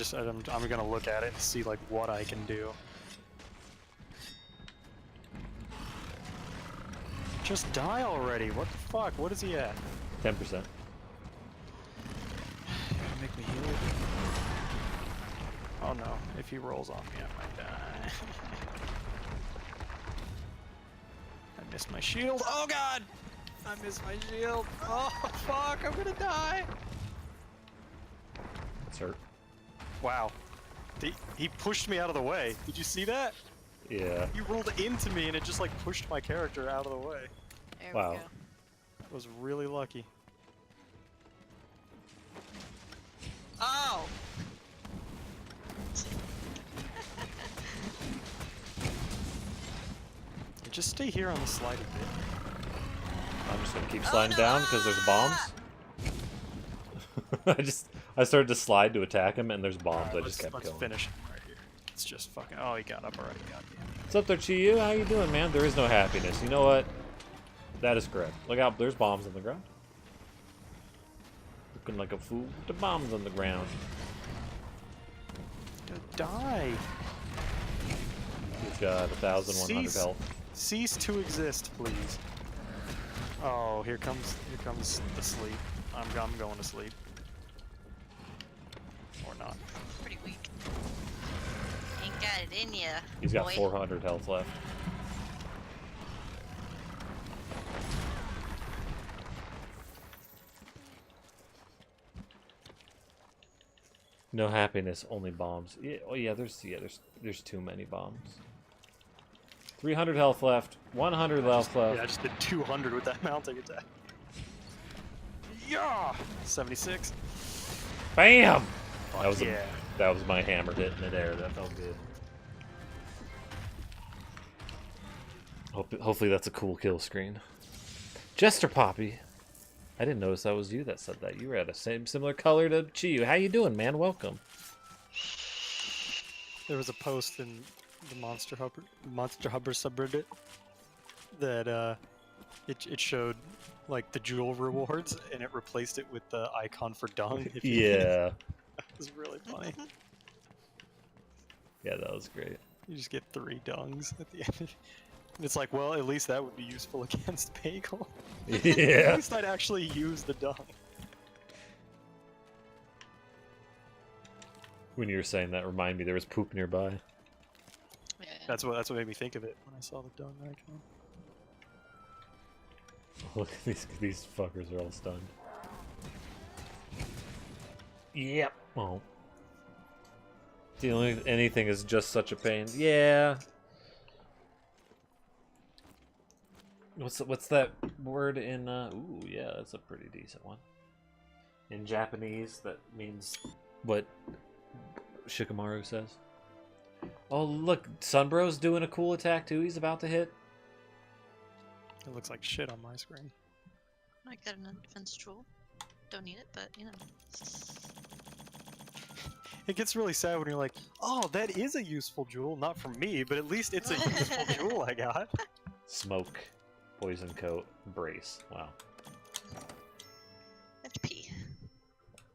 gonna look at it and see like what I can do. Just die already! What the fuck? What is he at? 10%. You gotta make me heal. Oh no! If he rolls on me, I might die. I missed my shield. Oh god! I missed my shield. Oh fuck! I'm gonna die. It's hurt. Wow. He pushed me out of the way. Did you see that? Yeah. He rolled into me and it just like pushed my character out of the way. There Wow. we go. I was really lucky. Oh! Just stay here on the slide a bit. I'm just gonna keep Oh, sliding no. down because there's bombs. I started to slide to attack him and there's bombs. Alright, I just kept let's going. finish him right here. It's just fucking. Oh, he got up already. Goddamn. What's up there, Chiyu? How you doing, man? There is no happiness. You know what? That is correct. Look out, there's bombs on the ground. Looking like a fool with the bombs on the ground. Die. He's got 1,100 Cease. health. Cease to exist, please. Oh, here comes the sleep. I'm going to sleep. Or not. Pretty weak. Ain't got it in ya. He's got boy. 400 health left. No happiness, only bombs. Yeah, oh yeah, there's too many bombs. 300 health left. 100 health left. Yeah, I just did 200 with that mounting attack. Yeah! 76. Bam! Fuck That was yeah. that was my hammer hitting midair. That felt good. Hopefully that's a cool kill screen. Jester Poppy. I didn't notice that was you that said that. You were at a similar color to Chiyu. How you doing, man? Welcome. There was a post in the Monster Hubber subreddit that it showed like the jewel rewards and it replaced it with the icon for dung. If you- Yeah. It was really funny. Yeah, that was great. You just get 3 dungs at the end. And it's like, well, at least that would be useful against Bagel. At Yeah. least I'd actually use the dung. When you were saying that, remind me there was poop nearby. Yeah. That's what made me think of it when I saw the dung icon. Look, these fuckers are all stunned. Yep. Oh. Dealing with anything is just such a pain. Yeah. What's that word in ooh, yeah, that's a pretty decent one. In Japanese that means what Shikamaru says. Oh look, Sunbro's doing a cool attack too, he's about to hit. It looks like shit on my screen. I got an defense jewel. Don't need it, but you know. It gets really sad when you're like, oh, that is a useful jewel, not for me, but at least it's a useful jewel I got. Smoke, poison coat, brace. Wow. HP.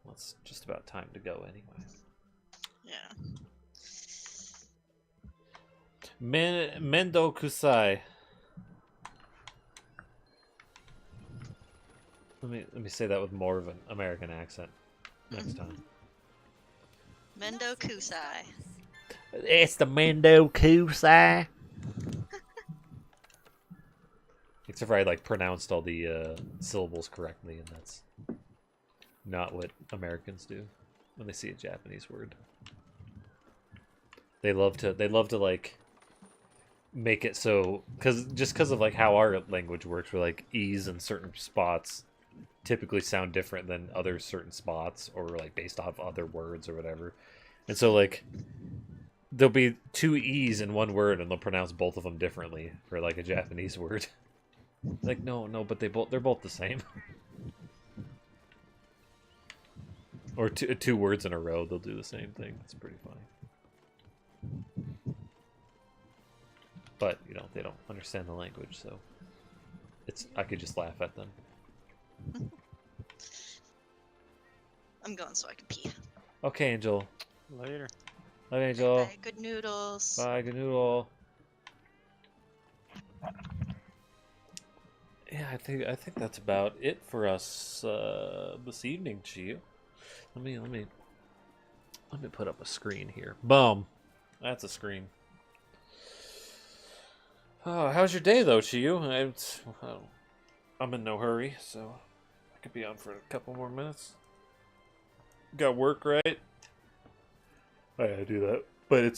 Well, it's just about time to go anyway. Yeah. Mendo Kusai. Let me say that with more of an American accent next time. Mendo Kusai. It's the Mendo Kusai. Except for I like pronounced all the syllables correctly, and that's not what Americans do when they see a Japanese word. They love to like make it so because of like how our language works, where like e's in certain spots typically sound different than other certain spots, or like based off other words or whatever. And so like there'll be two e's in one word, and they'll pronounce both of them differently for like a Japanese word. Like no, but they're both the same. Or two words in a row, they'll do the same thing. It's pretty funny. But, you know, they don't understand the language, so I could just laugh at them. I'm going so I can pee. Okay, Angel. Later. Bye, Angel. Bye, good noodles. Bye, good noodle. Yeah, I think that's about it for us this evening, Chiyu. Let me put up a screen here. Boom. That's a screen. Oh, how's your day though, Chiyu? I'm in no hurry, so I could be on for a couple more minutes. Got work, right? I gotta do that, but it's